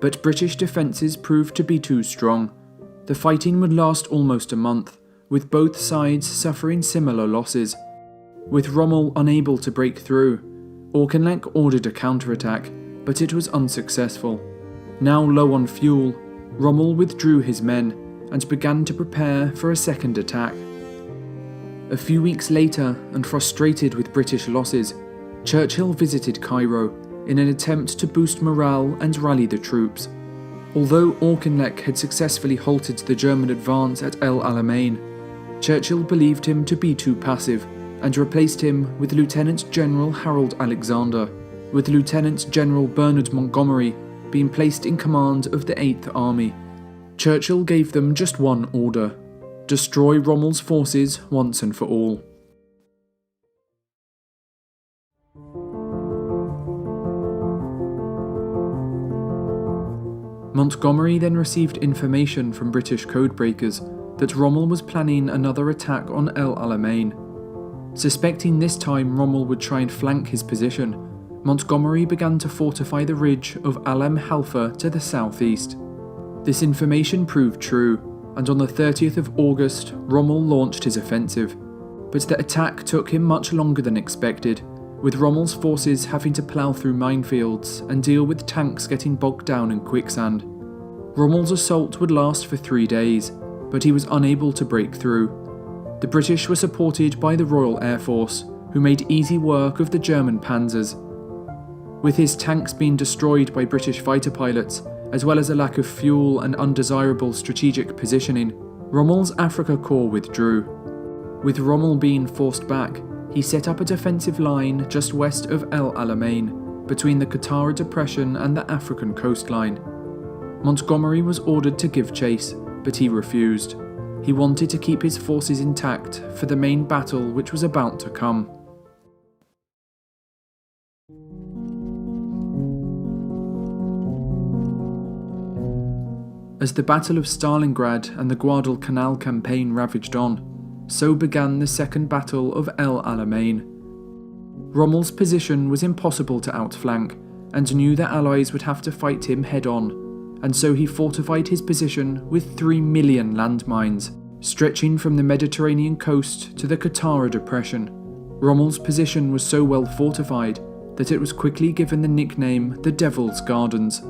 but British defences proved to be too strong. The fighting would last almost a month, with both sides suffering similar losses. With Rommel unable to break through, Auchinleck ordered a counterattack, but it was unsuccessful. Now low on fuel, Rommel withdrew his men and began to prepare for a second attack. A few weeks later, and frustrated with British losses, Churchill visited Cairo in an attempt to boost morale and rally the troops. Although Auchinleck had successfully halted the German advance at El Alamein, Churchill believed him to be too passive and replaced him with Lieutenant General Harold Alexander, with Lieutenant General Bernard Montgomery being placed in command of the 8th Army. Churchill gave them just one order: destroy Rommel's forces once and for all. Montgomery then received information from British codebreakers that Rommel was planning another attack on El Alamein. Suspecting this time Rommel would try and flank his position, Montgomery began to fortify the ridge of Alem Halfa to the southeast. This information proved true, and on the 30th of August, Rommel launched his offensive. But the attack took him much longer than expected, with Rommel's forces having to plough through minefields and deal with tanks getting bogged down in quicksand. Rommel's assault would last for 3 days, but he was unable to break through. The British were supported by the Royal Air Force, who made easy work of the German panzers. With his tanks being destroyed by British fighter pilots, as well as a lack of fuel and undesirable strategic positioning, Rommel's Afrika Korps withdrew. With Rommel being forced back, he set up a defensive line just west of El Alamein, between the Qattara Depression and the African coastline. Montgomery was ordered to give chase, but he refused. He wanted to keep his forces intact for the main battle which was about to come. As the Battle of Stalingrad and the Guadalcanal campaign ravaged on, so began the Second Battle of El Alamein. Rommel's position was impossible to outflank, and knew the Allies would have to fight him head-on, and so he fortified his position with 3 million landmines, stretching from the Mediterranean coast to the Qattara Depression. Rommel's position was so well fortified that it was quickly given the nickname the Devil's Gardens.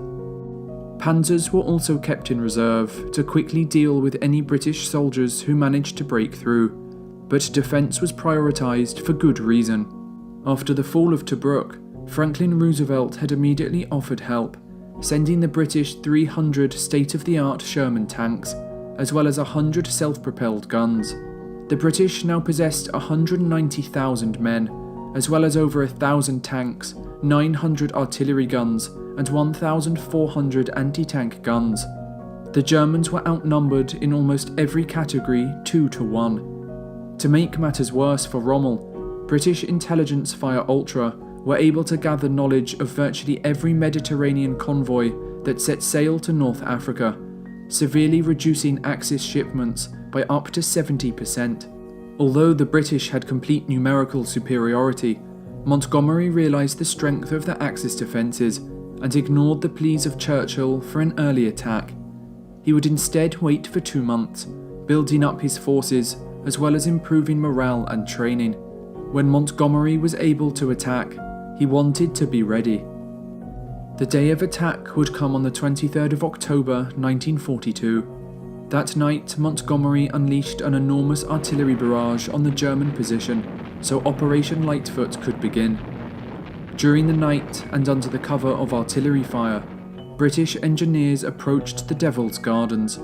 Panzers were also kept in reserve to quickly deal with any British soldiers who managed to break through, but defence was prioritised for good reason. After the fall of Tobruk, Franklin Roosevelt had immediately offered help, sending the British 300 state-of-the-art Sherman tanks, as well as 100 self-propelled guns. The British now possessed 190,000 men, as well as over 1,000 tanks, 900 artillery guns, and 1,400 anti-tank guns. The Germans were outnumbered in almost every category 2 to 1. To make matters worse for Rommel, British intelligence via Ultra were able to gather knowledge of virtually every Mediterranean convoy that set sail to North Africa, severely reducing Axis shipments by up to 70%. Although the British had complete numerical superiority, Montgomery realised the strength of the Axis defences and ignored the pleas of Churchill for an early attack. He would instead wait for 2 months, building up his forces as well as improving morale and training. When Montgomery was able to attack, he wanted to be ready. The day of attack would come on the 23rd of October 1942. That night, Montgomery unleashed an enormous artillery barrage on the German position, so Operation Lightfoot could begin. During the night, and under the cover of artillery fire, British engineers approached the Devil's Gardens.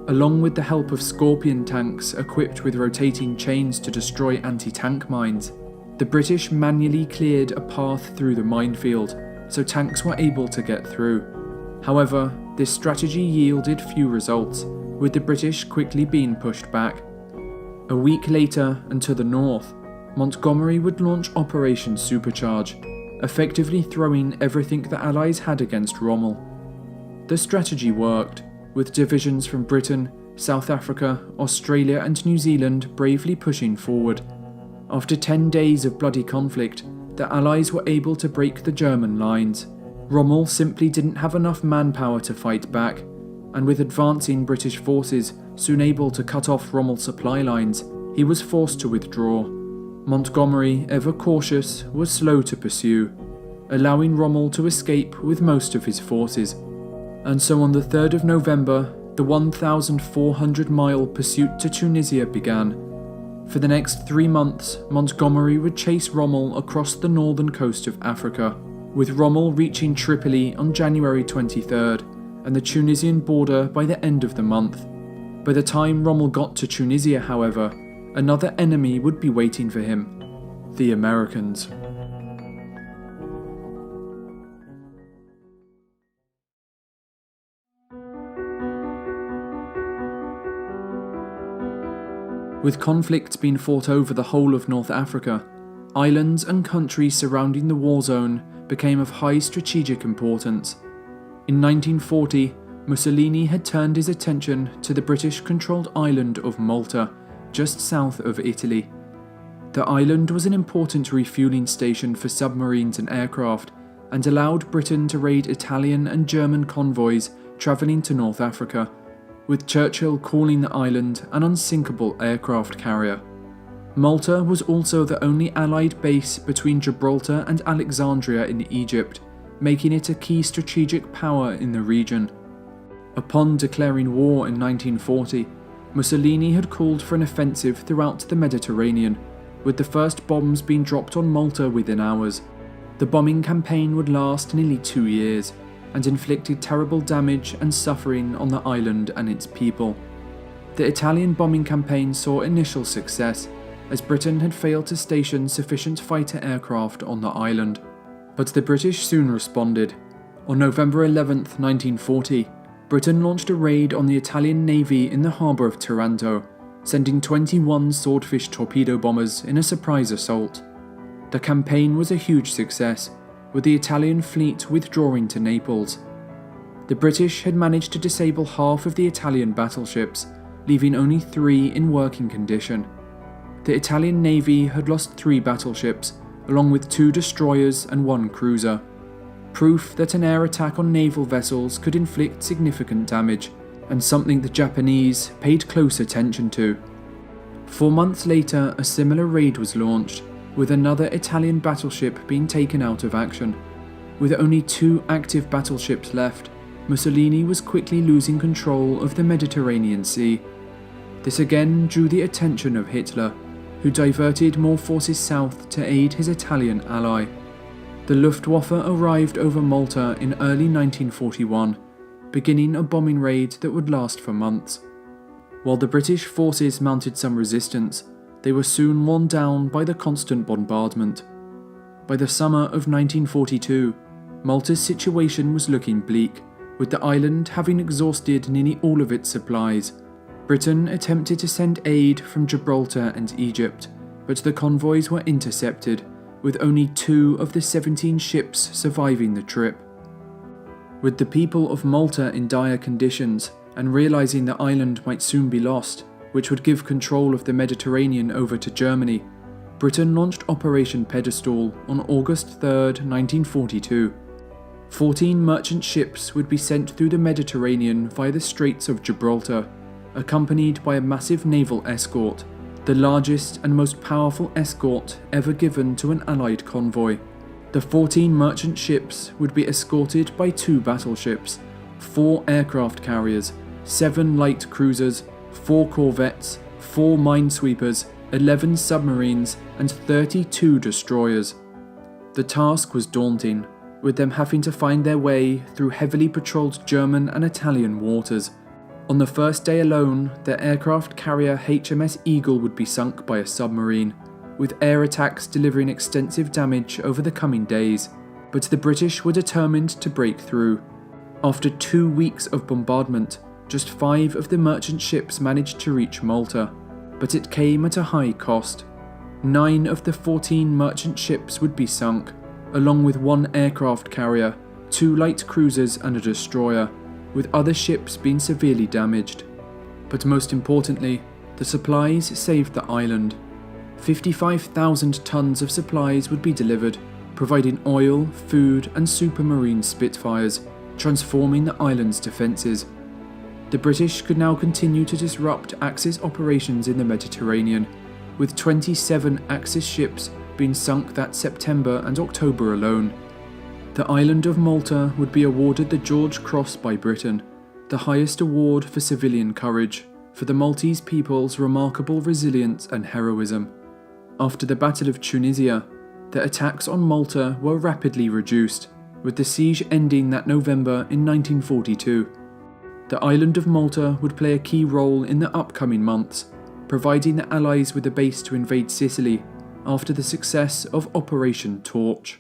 Along with the help of Scorpion tanks equipped with rotating chains to destroy anti-tank mines, the British manually cleared a path through the minefield, so tanks were able to get through. However, this strategy yielded few results, with the British quickly being pushed back. A week later, and to the north, Montgomery would launch Operation Supercharge, effectively throwing everything the Allies had against Rommel. The strategy worked, with divisions from Britain, South Africa, Australia and New Zealand bravely pushing forward. After 10 days of bloody conflict, the Allies were able to break the German lines. Rommel simply didn't have enough manpower to fight back, and with advancing British forces soon able to cut off Rommel's supply lines, he was forced to withdraw. Montgomery, ever cautious, was slow to pursue, allowing Rommel to escape with most of his forces. And so on the 3rd of November, the 1,400-mile pursuit to Tunisia began. For the next 3 months, Montgomery would chase Rommel across the northern coast of Africa, with Rommel reaching Tripoli on January 23rd and the Tunisian border by the end of the month. By the time Rommel got to Tunisia, however, another enemy would be waiting for him: the Americans. With conflicts being fought over the whole of North Africa, islands and countries surrounding the war zone became of high strategic importance. In 1940, Mussolini had turned his attention to the British-controlled island of Malta, just south of Italy. The island was an important refueling station for submarines and aircraft, and allowed Britain to raid Italian and German convoys travelling to North Africa, with Churchill calling the island an unsinkable aircraft carrier. Malta was also the only Allied base between Gibraltar and Alexandria in Egypt, making it a key strategic power in the region. Upon declaring war in 1940, Mussolini had called for an offensive throughout the Mediterranean, with the first bombs being dropped on Malta within hours. The bombing campaign would last nearly 2 years, and inflicted terrible damage and suffering on the island and its people. The Italian bombing campaign saw initial success, as Britain had failed to station sufficient fighter aircraft on the island. But the British soon responded. On November 11, 1940, Britain launched a raid on the Italian Navy in the harbour of Taranto, sending 21 Swordfish torpedo bombers in a surprise assault. The campaign was a huge success, with the Italian fleet withdrawing to Naples. The British had managed to disable half of the Italian battleships, leaving only 3 in working condition. The Italian Navy had lost 3 battleships, along with 2 destroyers and 1 cruiser. Proof that an air attack on naval vessels could inflict significant damage, and something the Japanese paid close attention to. 4 months later, a similar raid was launched, with another Italian battleship being taken out of action. With only 2 active battleships left, Mussolini was quickly losing control of the Mediterranean Sea. This again drew the attention of Hitler, who diverted more forces south to aid his Italian ally. The Luftwaffe arrived over Malta in early 1941, beginning a bombing raid that would last for months. While the British forces mounted some resistance, they were soon worn down by the constant bombardment. By the summer of 1942, Malta's situation was looking bleak, with the island having exhausted nearly all of its supplies. Britain attempted to send aid from Gibraltar and Egypt, but the convoys were intercepted, with only 2 of the 17 ships surviving the trip. With the people of Malta in dire conditions, and realising the island might soon be lost, which would give control of the Mediterranean over to Germany, Britain launched Operation Pedestal on August 3, 1942. 14 merchant ships would be sent through the Mediterranean via the Straits of Gibraltar, accompanied by a massive naval escort, the largest and most powerful escort ever given to an Allied convoy. The 14 merchant ships would be escorted by 2 battleships, 4 aircraft carriers, 7 light cruisers, 4 corvettes, 4 minesweepers, 11 submarines, and 32 destroyers. The task was daunting, with them having to find their way through heavily patrolled German and Italian waters. On the first day alone, their aircraft carrier HMS Eagle would be sunk by a submarine, with air attacks delivering extensive damage over the coming days. But the British were determined to break through. After 2 weeks of bombardment, just 5 of the merchant ships managed to reach Malta, but it came at a high cost. 9 of the 14 merchant ships would be sunk, along with 1 aircraft carrier, 2 light cruisers and a destroyer, with other ships being severely damaged. But most importantly, the supplies saved the island. 55,000 tons of supplies would be delivered, providing oil, food and Supermarine Spitfires, transforming the island's defences. The British could now continue to disrupt Axis operations in the Mediterranean, with 27 Axis ships being sunk that September and October alone. The island of Malta would be awarded the George Cross by Britain, the highest award for civilian courage, for the Maltese people's remarkable resilience and heroism. After the Battle of Tunisia, the attacks on Malta were rapidly reduced, with the siege ending that November in 1942. The island of Malta would play a key role in the upcoming months, providing the Allies with a base to invade Sicily after the success of Operation Torch.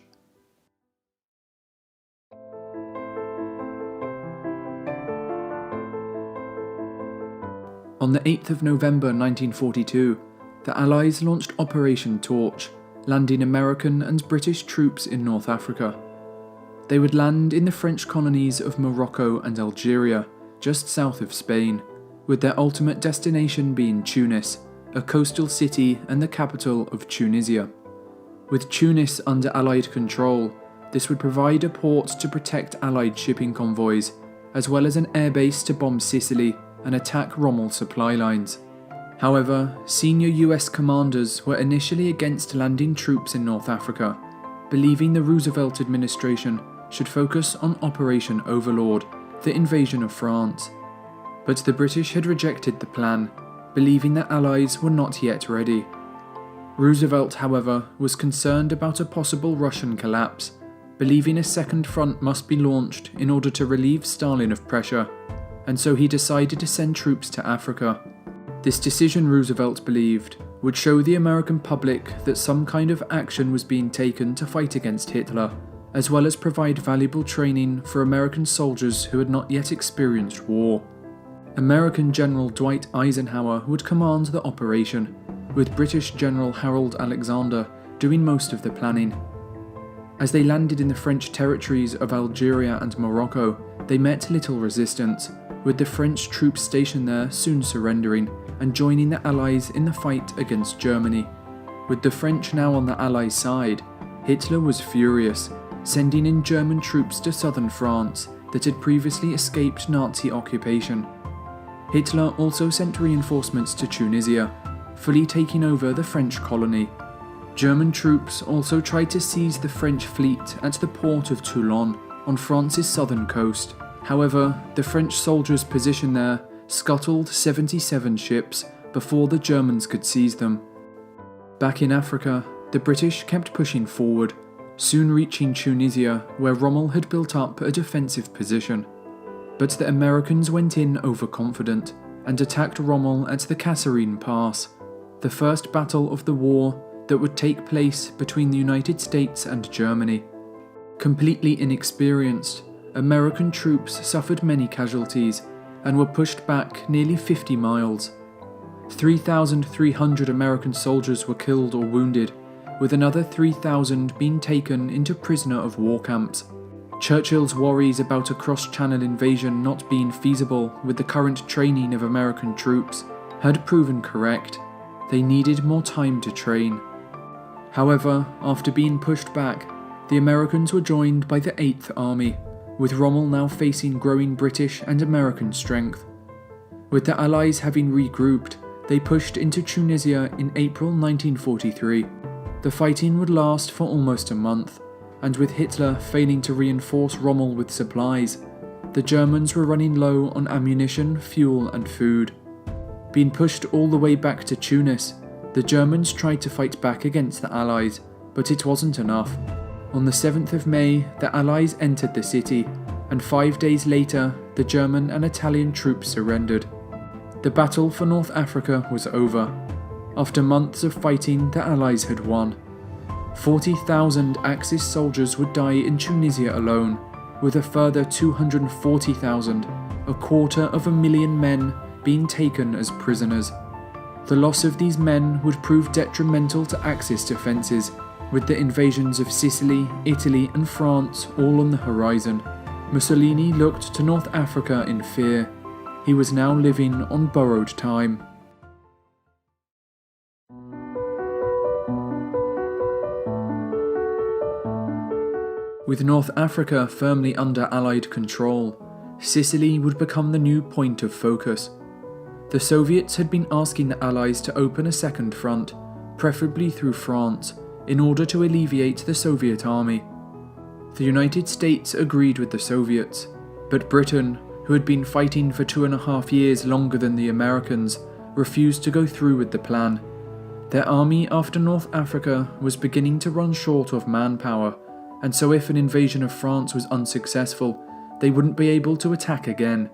On the 8th of November 1942, the Allies launched Operation Torch, landing American and British troops in North Africa. They would land in the French colonies of Morocco and Algeria, just south of Spain, with their ultimate destination being Tunis, a coastal city and the capital of Tunisia. With Tunis under Allied control, this would provide a port to protect Allied shipping convoys, as well as an airbase to bomb Sicily and attack Rommel supply lines. However, senior US commanders were initially against landing troops in North Africa, believing the Roosevelt administration should focus on Operation Overlord, the invasion of France. But the British had rejected the plan, believing the Allies were not yet ready. Roosevelt, however, was concerned about a possible Russian collapse, believing a second front must be launched in order to relieve Stalin of pressure, and so he decided to send troops to Africa. This decision, Roosevelt believed, would show the American public that some kind of action was being taken to fight against Hitler, as well as provide valuable training for American soldiers who had not yet experienced war. American General Dwight Eisenhower would command the operation, with British General Harold Alexander doing most of the planning. As they landed in the French territories of Algeria and Morocco, they met little resistance, with the French troops stationed there soon surrendering and joining the Allies in the fight against Germany. With the French now on the Allies' side, Hitler was furious, sending in German troops to southern France that had previously escaped Nazi occupation. Hitler also sent reinforcements to Tunisia, fully taking over the French colony. German troops also tried to seize the French fleet at the port of Toulon on France's southern coast. However, the French soldiers positioned there scuttled 77 ships before the Germans could seize them. Back in Africa, the British kept pushing forward, soon reaching Tunisia, where Rommel had built up a defensive position. But the Americans went in overconfident and attacked Rommel at the Kasserine Pass, the first battle of the war that would take place between the United States and Germany. Completely inexperienced, American troops suffered many casualties and were pushed back nearly 50 miles. 3,300 American soldiers were killed or wounded, with another 3,000 being taken into prisoner of war camps. Churchill's worries about a cross-channel invasion not being feasible with the current training of American troops had proven correct. They needed more time to train. However, after being pushed back, the Americans were joined by the 8th Army, with Rommel now facing growing British and American strength. With the Allies having regrouped, they pushed into Tunisia in April 1943. The fighting would last for almost a month, and with Hitler failing to reinforce Rommel with supplies, the Germans were running low on ammunition, fuel and food. Being pushed all the way back to Tunis, the Germans tried to fight back against the Allies, but it wasn't enough. On the 7th of May, the Allies entered the city, and 5 days later, the German and Italian troops surrendered. The battle for North Africa was over. After months of fighting, the Allies had won. 40,000 Axis soldiers would die in Tunisia alone, with a further 240,000, a quarter of a million men, being taken as prisoners. The loss of these men would prove detrimental to Axis defences, with the invasions of Sicily, Italy and France all on the horizon. Mussolini looked to North Africa in fear. He was now living on borrowed time. With North Africa firmly under Allied control, Sicily would become the new point of focus. The Soviets had been asking the Allies to open a second front, preferably through France, in order to alleviate the Soviet army. The United States agreed with the Soviets, but Britain, who had been fighting for 2.5 years longer than the Americans, refused to go through with the plan. Their army after North Africa was beginning to run short of manpower, and so if an invasion of France was unsuccessful, they wouldn't be able to attack again.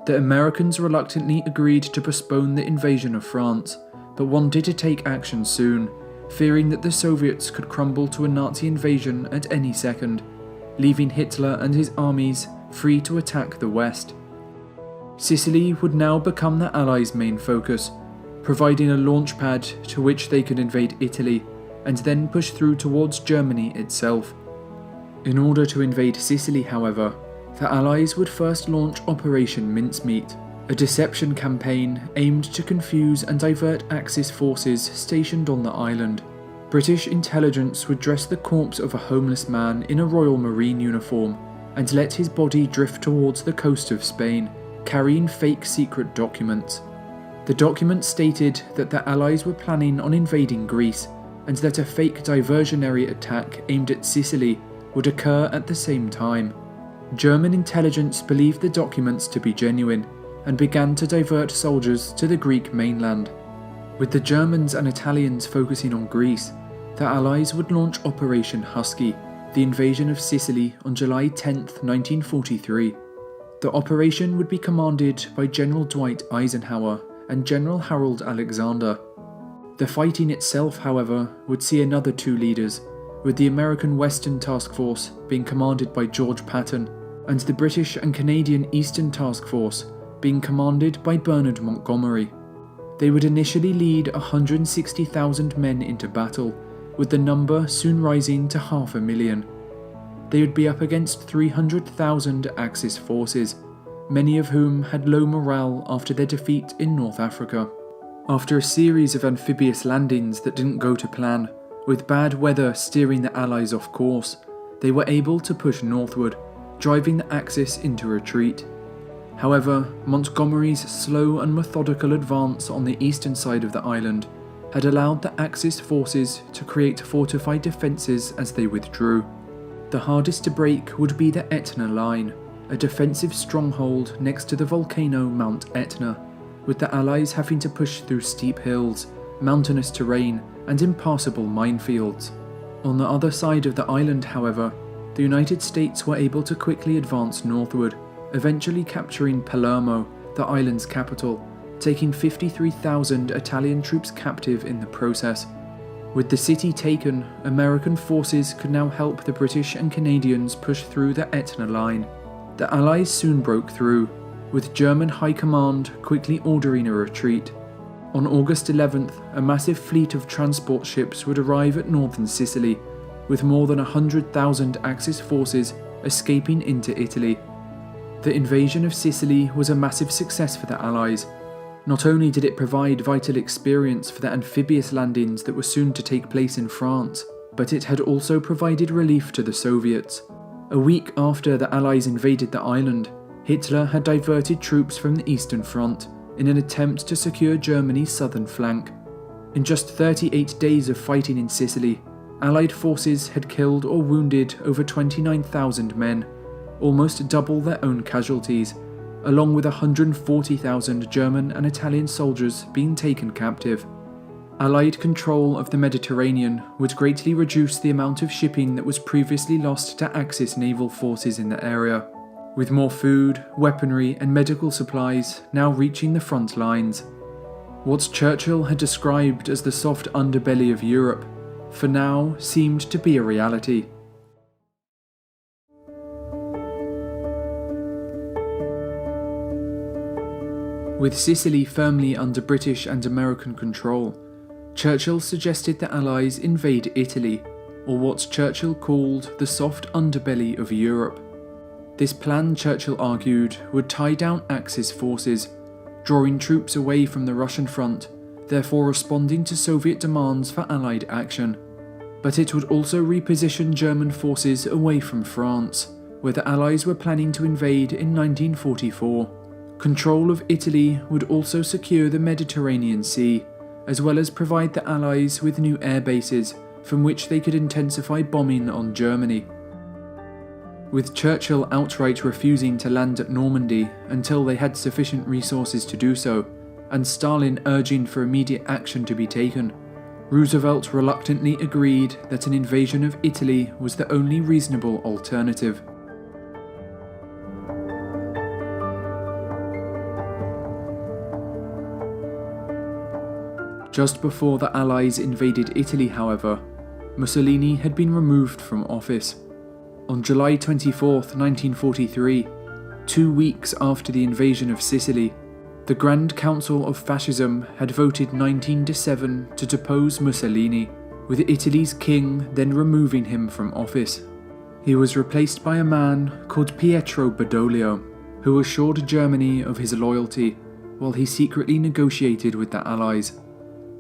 The Americans reluctantly agreed to postpone the invasion of France, but wanted to take action soon, fearing that the Soviets could crumble to a Nazi invasion at any second, leaving Hitler and his armies free to attack the West. Sicily would now become the Allies' main focus, providing a launch pad to which they could invade Italy and then push through towards Germany itself. In order to invade Sicily, however, the Allies would first launch Operation Mincemeat, a deception campaign aimed to confuse and divert Axis forces stationed on the island. British intelligence would dress the corpse of a homeless man in a Royal Marine uniform and let his body drift towards the coast of Spain, carrying fake secret documents. The documents stated that the Allies were planning on invading Greece and that a fake diversionary attack aimed at Sicily would occur at the same time. German intelligence believed the documents to be genuine and began to divert soldiers to the Greek mainland. With the Germans and Italians focusing on Greece, the Allies would launch Operation Husky, the invasion of Sicily, on July 10, 1943. The operation would be commanded by General Dwight Eisenhower and General Harold Alexander. The fighting itself, however, would see another two leaders, with the American Western Task Force being commanded by George Patton, and the British and Canadian Eastern Task Force being commanded by Bernard Montgomery. They would initially lead 160,000 men into battle, with the number soon rising to 500,000. They would be up against 300,000 Axis forces, many of whom had low morale after their defeat in North Africa. After a series of amphibious landings that didn't go to plan, with bad weather steering the Allies off course, they were able to push northward, driving the Axis into retreat. However, Montgomery's slow and methodical advance on the eastern side of the island had allowed the Axis forces to create fortified defences as they withdrew. The hardest to break would be the Etna Line, a defensive stronghold next to the volcano Mount Etna, with the Allies having to push through steep hills, mountainous terrain, and impassable minefields. On the other side of the island, however, the United States were able to quickly advance northward, eventually capturing Palermo, the island's capital, taking 53,000 Italian troops captive in the process. With the city taken, American forces could now help the British and Canadians push through the Etna Line. The Allies soon broke through, with German high command quickly ordering a retreat. On August 11th, a massive fleet of transport ships would arrive at northern Sicily, with more than 100,000 Axis forces escaping into Italy. The invasion of Sicily was a massive success for the Allies. Not only did it provide vital experience for the amphibious landings that were soon to take place in France, but it had also provided relief to the Soviets. A week after the Allies invaded the island, Hitler had diverted troops from the Eastern Front in an attempt to secure Germany's southern flank. In just 38 days of fighting in Sicily, Allied forces had killed or wounded over 29,000 men, almost double their own casualties, along with 140,000 German and Italian soldiers being taken captive. Allied control of the Mediterranean would greatly reduce the amount of shipping that was previously lost to Axis naval forces in the area, with more food, weaponry and medical supplies now reaching the front lines. What Churchill had described as the soft underbelly of Europe, for now seemed to be a reality. With Sicily firmly under British and American control, Churchill suggested the Allies invade Italy, or what Churchill called the soft underbelly of Europe. This plan, Churchill argued, would tie down Axis forces, drawing troops away from the Russian front, therefore responding to Soviet demands for Allied action. but it would also reposition German forces away from France, where the Allies were planning to invade in 1944. Control of Italy would also secure the Mediterranean Sea, as well as provide the Allies with new air bases from which they could intensify bombing on Germany. With Churchill outright refusing to land at Normandy until they had sufficient resources to do so, and Stalin urging for immediate action to be taken, Roosevelt reluctantly agreed that an invasion of Italy was the only reasonable alternative. Just before the Allies invaded Italy, however, Mussolini had been removed from office. On July 24, 1943, 2 weeks after the invasion of Sicily, the Grand Council of Fascism had voted 19-7 to depose Mussolini, with Italy's king then removing him from office. He was replaced by a man called Pietro Badoglio, who assured Germany of his loyalty while he secretly negotiated with the Allies.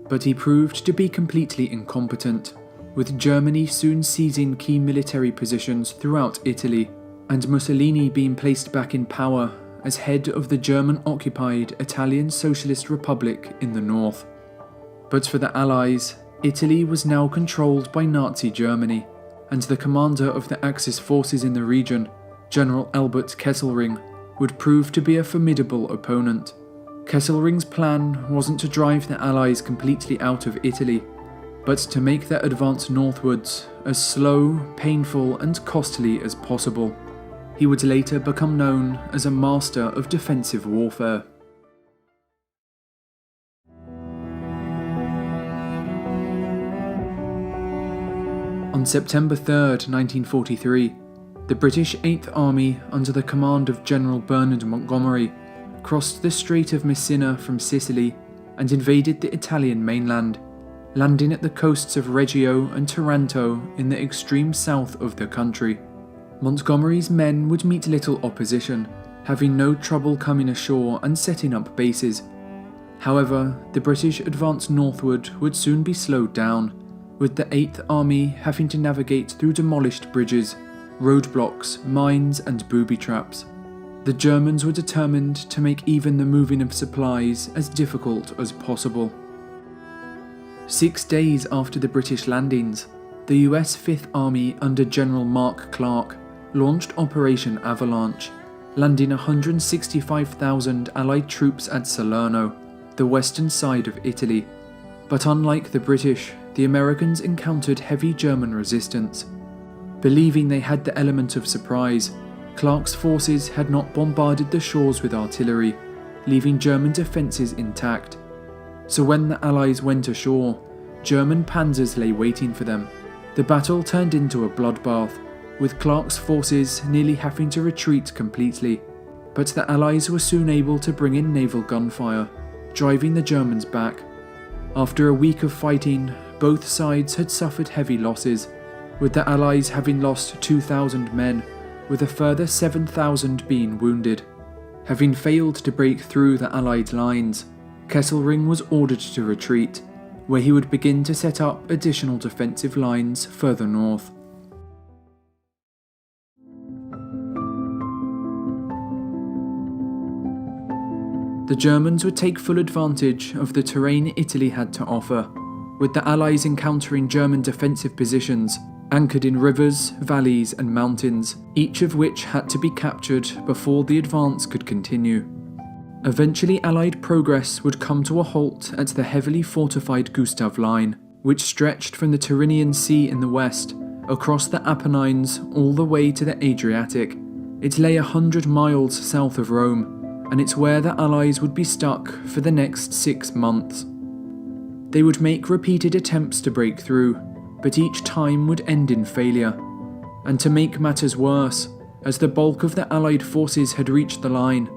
But he proved to be completely incompetent, with Germany soon seizing key military positions throughout Italy, and Mussolini being placed back in power as head of the German-occupied Italian Socialist Republic in the north. But for the Allies, Italy was now controlled by Nazi Germany, and the commander of the Axis forces in the region, General Albert Kesselring, would prove to be a formidable opponent. Kesselring's plan wasn't to drive the Allies completely out of Italy, but to make their advance northwards as slow, painful and costly as possible. He would later become known as a master of defensive warfare. On September 3rd, 1943, the British 8th Army, under the command of General Bernard Montgomery, crossed the Strait of Messina from Sicily and invaded the Italian mainland, landing at the coasts of Reggio and Taranto in the extreme south of the country. Montgomery's men would meet little opposition, having no trouble coming ashore and setting up bases. However, the British advance northward would soon be slowed down, with the 8th Army having to navigate through demolished bridges, roadblocks, mines and booby traps. The Germans were determined to make even the moving of supplies as difficult as possible. 6 days after the British landings, the US 5th Army under General Mark Clark launched Operation Avalanche, landing 165,000 Allied troops at Salerno, the western side of Italy. But unlike the British, the Americans encountered heavy German resistance. Believing they had the element of surprise, Clark's forces had not bombarded the shores with artillery, leaving German defences intact. So when the Allies went ashore, German panzers lay waiting for them. The battle turned into a bloodbath, with Clark's forces nearly having to retreat completely, but the Allies were soon able to bring in naval gunfire, driving the Germans back. After a week of fighting, both sides had suffered heavy losses, with the Allies having lost 2,000 men, with a further 7,000 being wounded. Having failed to break through the Allied lines, Kesselring was ordered to retreat, where he would begin to set up additional defensive lines further north. The Germans would take full advantage of the terrain Italy had to offer, with the Allies encountering German defensive positions anchored in rivers, valleys and mountains, each of which had to be captured before the advance could continue. Eventually, Allied progress would come to a halt at the heavily fortified Gustav Line, which stretched from the Tyrrhenian Sea in the west, across the Apennines all the way to the Adriatic. It lay 100 miles south of Rome, and it's where the Allies would be stuck for the next 6 months. They would make repeated attempts to break through, but each time would end in failure. And to make matters worse, as the bulk of the Allied forces had reached the line,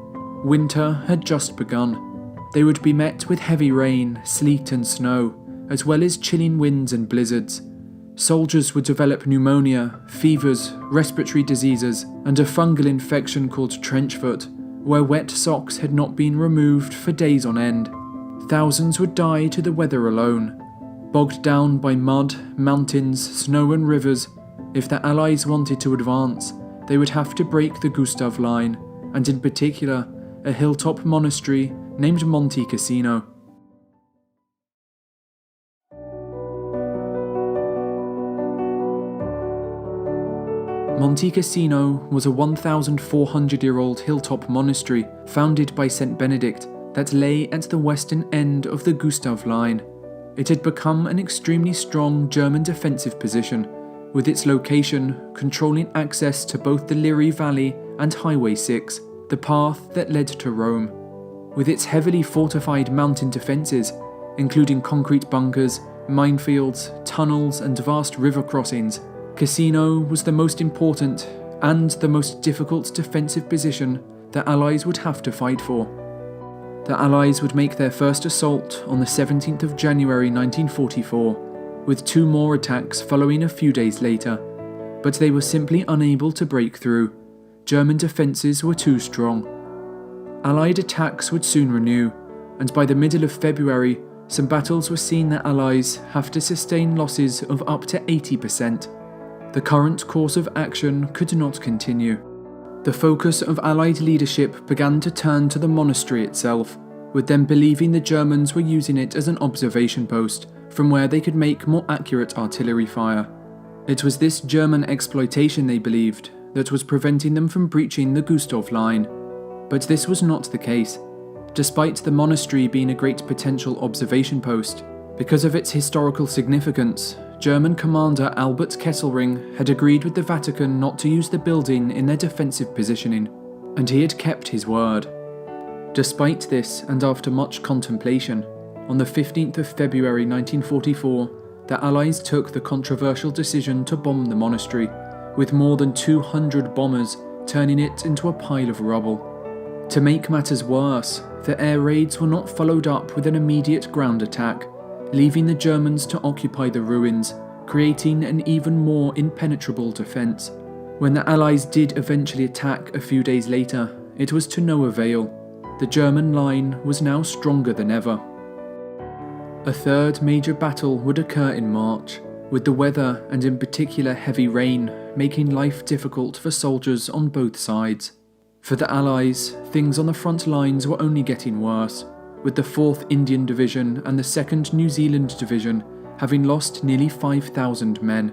winter had just begun. They would be met with heavy rain, sleet and snow, as well as chilling winds and blizzards. Soldiers would develop pneumonia, fevers, respiratory diseases, and a fungal infection called trench foot, where wet socks had not been removed for days on end. Thousands would die to the weather alone. Bogged down by mud, mountains, snow and rivers, if the Allies wanted to advance, they would have to break the Gustav Line, and in particular, a hilltop monastery named Monte Casino. Monte Casino was a 1,400-year-old hilltop monastery founded by St. Benedict that lay at the western end of the Gustav Line. It had become an extremely strong German defensive position, with its location controlling access to both the Liri Valley and Highway 6, the path that led to Rome. With its heavily fortified mountain defences, including concrete bunkers, minefields, tunnels and vast river crossings, Casino was the most important and the most difficult defensive position the Allies would have to fight for. The Allies would make their first assault on the 17th of January 1944, with 2 more attacks following a few days later, but they were simply unable to break through. German defences were too strong. Allied attacks would soon renew, and by the middle of February, some battles were seeing the Allies have to sustain losses of up to 80%. The current course of action could not continue. The focus of Allied leadership began to turn to the monastery itself, with them believing the Germans were using it as an observation post from where they could make more accurate artillery fire. It was this German exploitation, they believed, that was preventing them from breaching the Gustav Line. But this was not the case. Despite the monastery being a great potential observation post, because of its historical significance, German commander Albert Kesselring had agreed with the Vatican not to use the building in their defensive positioning, and he had kept his word. Despite this, and after much contemplation, on the 15th of February 1944, the Allies took the controversial decision to bomb the monastery, with more than 200 bombers turning it into a pile of rubble. To make matters worse, the air raids were not followed up with an immediate ground attack, leaving the Germans to occupy the ruins, creating an even more impenetrable defence. When the Allies did eventually attack a few days later, it was to no avail. The German line was now stronger than ever. A third major battle would occur in March, with the weather and in particular heavy rain making life difficult for soldiers on both sides. For the Allies, things on the front lines were only getting worse, with the 4th Indian Division and the 2nd New Zealand Division having lost nearly 5,000 men.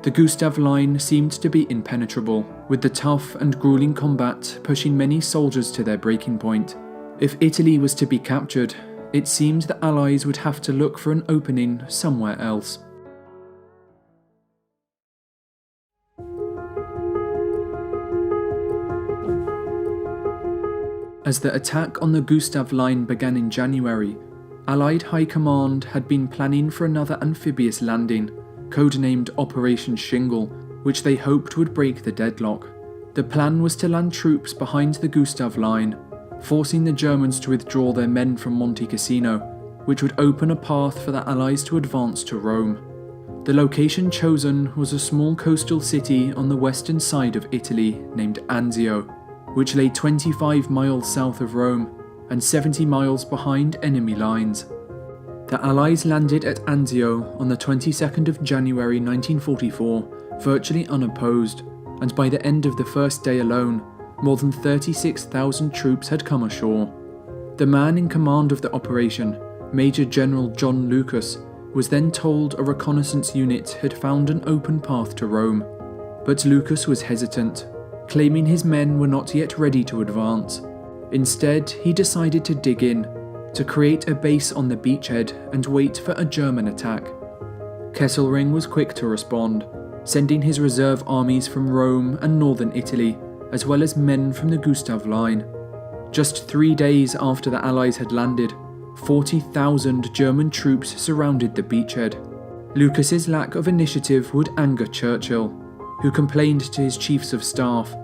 The Gustav Line seemed to be impenetrable, with the tough and grueling combat pushing many soldiers to their breaking point. If Italy was to be captured, it seemed the Allies would have to look for an opening somewhere else. As the attack on the Gustav Line began in January, Allied High Command had been planning for another amphibious landing, codenamed Operation Shingle, which they hoped would break the deadlock. The plan was to land troops behind the Gustav Line, forcing the Germans to withdraw their men from Monte Casino, which would open a path for the Allies to advance to Rome. The location chosen was a small coastal city on the western side of Italy named Anzio, which lay 25 miles south of Rome and 70 miles behind enemy lines. The Allies landed at Anzio on the 22nd of January 1944, virtually unopposed, and by the end of the first day alone, more than 36,000 troops had come ashore. The man in command of the operation, Major General John Lucas, was then told a reconnaissance unit had found an open path to Rome, but Lucas was hesitant, claiming his men were not yet ready to advance. Instead, he decided to dig in, to create a base on the beachhead and wait for a German attack. Kesselring was quick to respond, sending his reserve armies from Rome and northern Italy, as well as men from the Gustav Line. Just 3 days after the Allies had landed, 40,000 German troops surrounded the beachhead. Lucas's lack of initiative would anger Churchill, who complained to his chiefs of staff,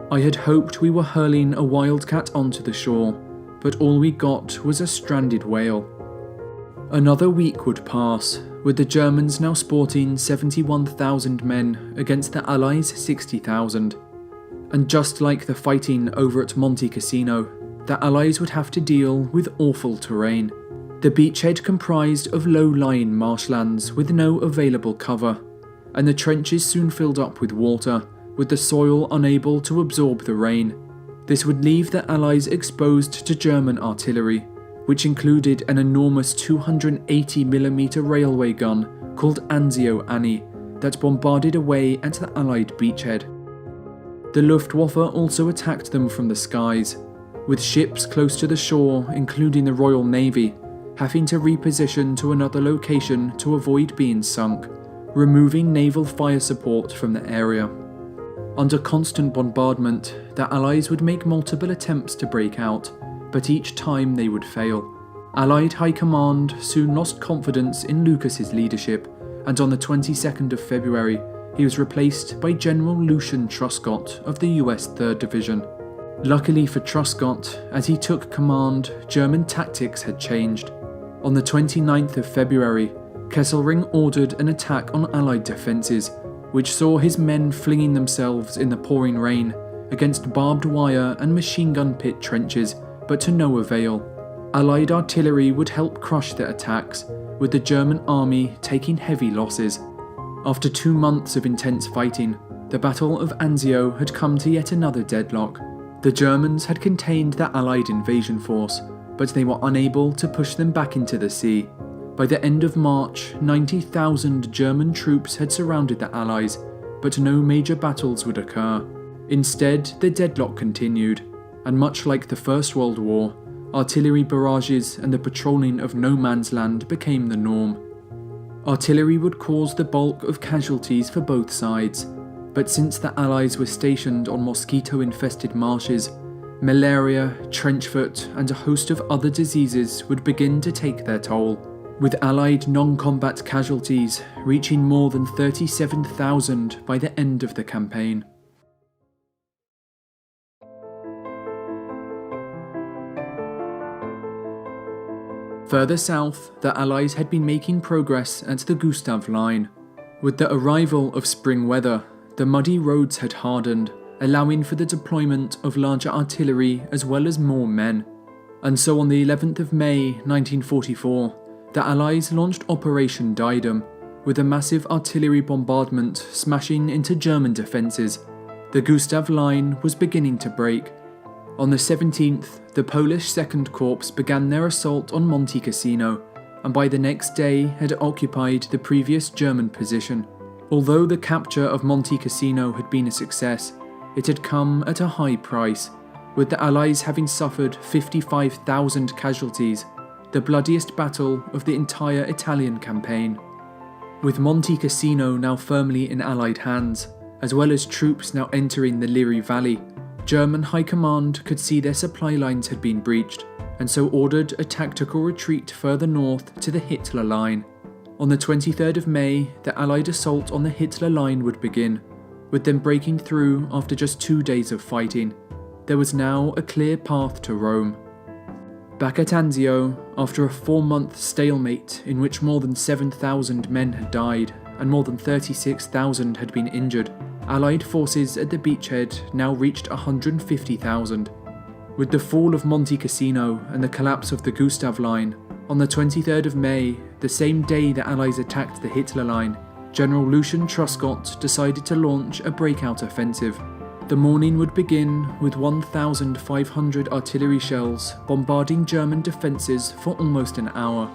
"I had hoped we were hurling a wildcat onto the shore, but all we got was a stranded whale." Another week would pass, with the Germans now sporting 71,000 men against the Allies' 60,000. And just like the fighting over at Monte Casino, the Allies would have to deal with awful terrain. The beachhead comprised of low-lying marshlands with no available cover, and the trenches soon filled up with water, with the soil unable to absorb the rain. This would leave the Allies exposed to German artillery, which included an enormous 280mm railway gun called Anzio Annie that bombarded away at the Allied beachhead. The Luftwaffe also attacked them from the skies, with ships close to the shore, including the Royal Navy, having to reposition to another location to avoid being sunk, removing naval fire support from the area. Under constant bombardment, the Allies would make multiple attempts to break out, but each time they would fail. Allied High Command soon lost confidence in Lucas's leadership, and on the 22nd of February, he was replaced by General Lucian Truscott of the US 3rd Division. Luckily for Truscott, as he took command, German tactics had changed. On the 29th of February, Kesselring ordered an attack on Allied defences, which saw his men flinging themselves in the pouring rain against barbed wire and machine gun pit trenches, but to no avail. Allied artillery would help crush the attacks, with the German army taking heavy losses. After 2 months of intense fighting, the Battle of Anzio had come to yet another deadlock. The Germans had contained the Allied invasion force, but they were unable to push them back into the sea. By the end of March, 90,000 German troops had surrounded the Allies, but no major battles would occur. Instead, the deadlock continued, and much like the First World War, artillery barrages and the patrolling of no man's land became the norm. Artillery would cause the bulk of casualties for both sides, but since the Allies were stationed on mosquito-infested marshes, malaria, trenchfoot, and a host of other diseases would begin to take their toll, with Allied non-combat casualties reaching more than 37,000 by the end of the campaign. Further south, the Allies had been making progress at the Gustav Line. With the arrival of spring weather, the muddy roads had hardened, allowing for the deployment of larger artillery as well as more men. And so on the 11th of May 1944, the Allies launched Operation Diadem, with a massive artillery bombardment smashing into German defences. The Gustav Line was beginning to break. On the 17th, the Polish Second Corps began their assault on Monte Casino, and by the next day had occupied the previous German position. Although the capture of Monte Casino had been a success, it had come at a high price, with the Allies having suffered 55,000 casualties, the bloodiest battle of the entire Italian campaign. With Monte Casino now firmly in Allied hands, as well as troops now entering the Liri Valley, German High Command could see their supply lines had been breached, and so ordered a tactical retreat further north to the Hitler Line. On the 23rd of May, the Allied assault on the Hitler Line would begin, with them breaking through after just 2 days of fighting. There was now a clear path to Rome. Back at Anzio, after a 4-month stalemate in which more than 7,000 men had died and more than 36,000 had been injured, Allied forces at the beachhead now reached 150,000. With the fall of Monte Casino and the collapse of the Gustav Line, on the 23rd of May, the same day the Allies attacked the Hitler Line, General Lucian Truscott decided to launch a breakout offensive. The morning would begin with 1,500 artillery shells bombarding German defences for almost an hour.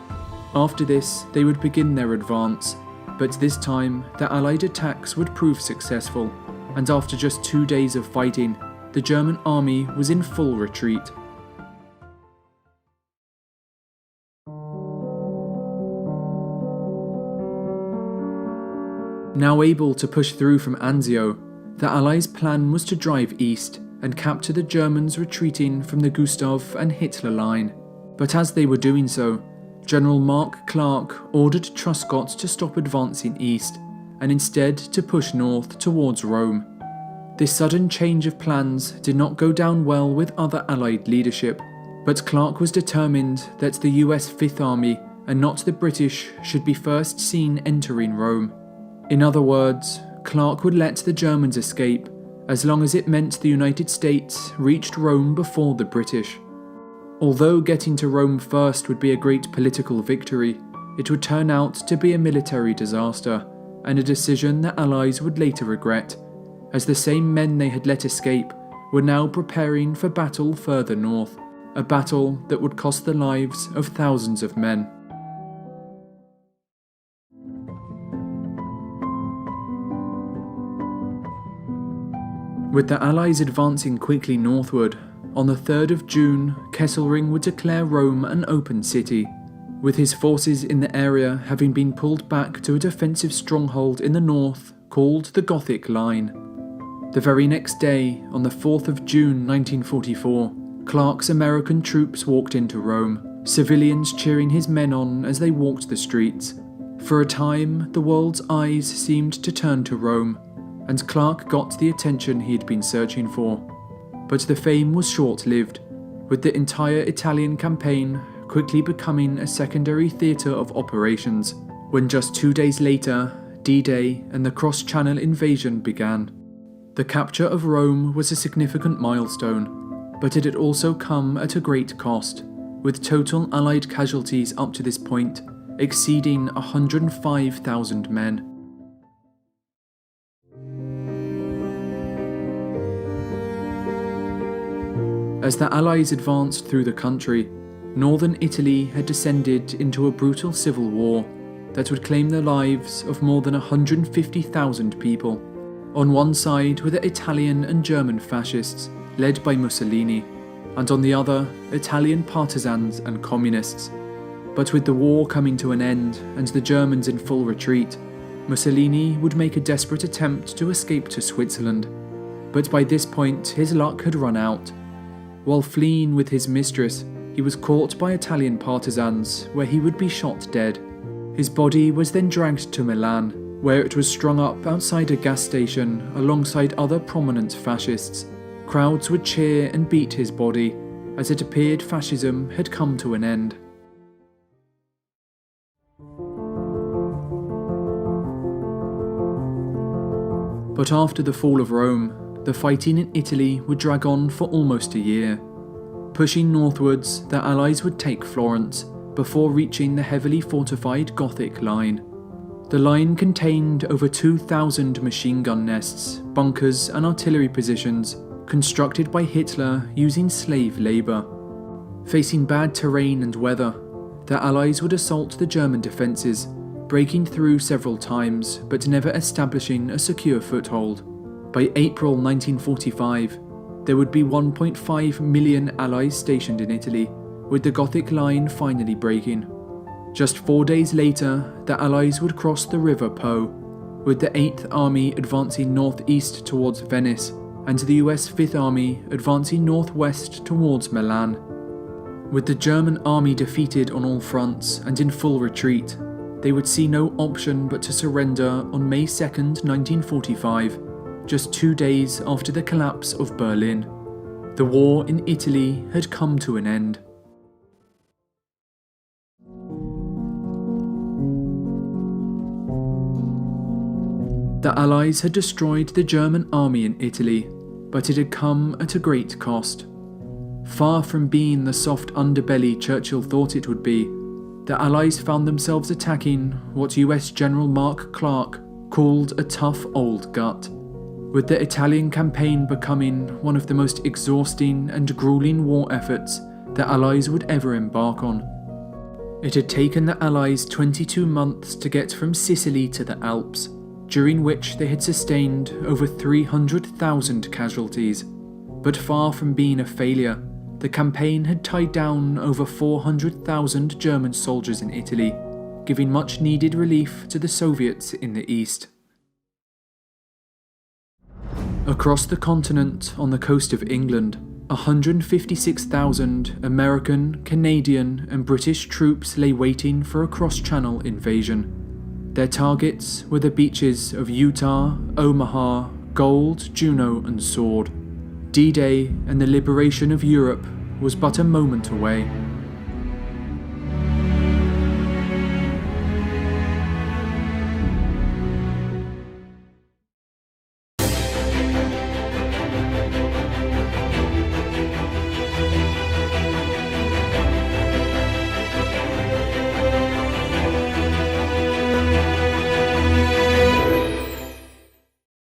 After this, they would begin their advance, but this time the Allied attacks would prove successful, and after just 2 days of fighting, the German army was in full retreat. Now able to push through from Anzio, the Allies' plan was to drive east and capture the Germans retreating from the Gustav and Hitler Line. But as they were doing so, General Mark Clark ordered Truscott to stop advancing east and instead to push north towards Rome. This sudden change of plans did not go down well with other Allied leadership, but Clark was determined that the US Fifth Army and not the British should be first seen entering Rome. In other words, Clark would let the Germans escape, as long as it meant the United States reached Rome before the British. Although getting to Rome first would be a great political victory, it would turn out to be a military disaster, and a decision the Allies would later regret, as the same men they had let escape were now preparing for battle further north, a battle that would cost the lives of thousands of men. With the Allies advancing quickly northward, on the 3rd of June, Kesselring would declare Rome an open city, with his forces in the area having been pulled back to a defensive stronghold in the north called the Gothic Line. The very next day, on the 4th of June 1944, Clark's American troops walked into Rome, civilians cheering his men on as they walked the streets. For a time, the world's eyes seemed to turn to Rome, and Clark got the attention he had been searching for. But the fame was short-lived, with the entire Italian campaign quickly becoming a secondary theatre of operations, when just 2 days later, D-Day and the cross-channel invasion began. The capture of Rome was a significant milestone, but it had also come at a great cost, with total Allied casualties up to this point exceeding 105,000 men. As the Allies advanced through the country, northern Italy had descended into a brutal civil war that would claim the lives of more than 150,000 people. On one side were the Italian and German fascists, led by Mussolini, and on the other, Italian partisans and communists. But with the war coming to an end and the Germans in full retreat, Mussolini would make a desperate attempt to escape to Switzerland. But by this point, his luck had run out. While fleeing with his mistress, he was caught by Italian partisans, where he would be shot dead. His body was then dragged to Milan, where it was strung up outside a gas station alongside other prominent fascists. Crowds would cheer and beat his body, as it appeared fascism had come to an end. But after the fall of Rome, the fighting in Italy would drag on for almost a year. Pushing northwards, the Allies would take Florence, before reaching the heavily fortified Gothic Line. The line contained over 2,000 machine gun nests, bunkers and artillery positions, constructed by Hitler using slave labour. Facing bad terrain and weather, the Allies would assault the German defences, breaking through several times but never establishing a secure foothold. By April 1945, there would be 1.5 million Allies stationed in Italy, with the Gothic Line finally breaking. Just 4 days later, the Allies would cross the River Po, with the 8th Army advancing northeast towards Venice, and the US 5th Army advancing northwest towards Milan. With the German army defeated on all fronts and in full retreat, they would see no option but to surrender on May 2nd, 1945, just 2 days after the collapse of Berlin. The war in Italy had come to an end. The Allies had destroyed the German army in Italy, but it had come at a great cost. Far from being the soft underbelly Churchill thought it would be, the Allies found themselves attacking what US General Mark Clark called a tough old gut, with the Italian campaign becoming one of the most exhausting and grueling war efforts the Allies would ever embark on. It had taken the Allies 22 months to get from Sicily to the Alps, during which they had sustained over 300,000 casualties. But far from being a failure, the campaign had tied down over 400,000 German soldiers in Italy, giving much needed relief to the Soviets in the east. Across the continent, on the coast of England, 156,000 American, Canadian and British troops lay waiting for a cross-channel invasion. Their targets were the beaches of Utah, Omaha, Gold, Juno and Sword. D-Day and the liberation of Europe was but a moment away.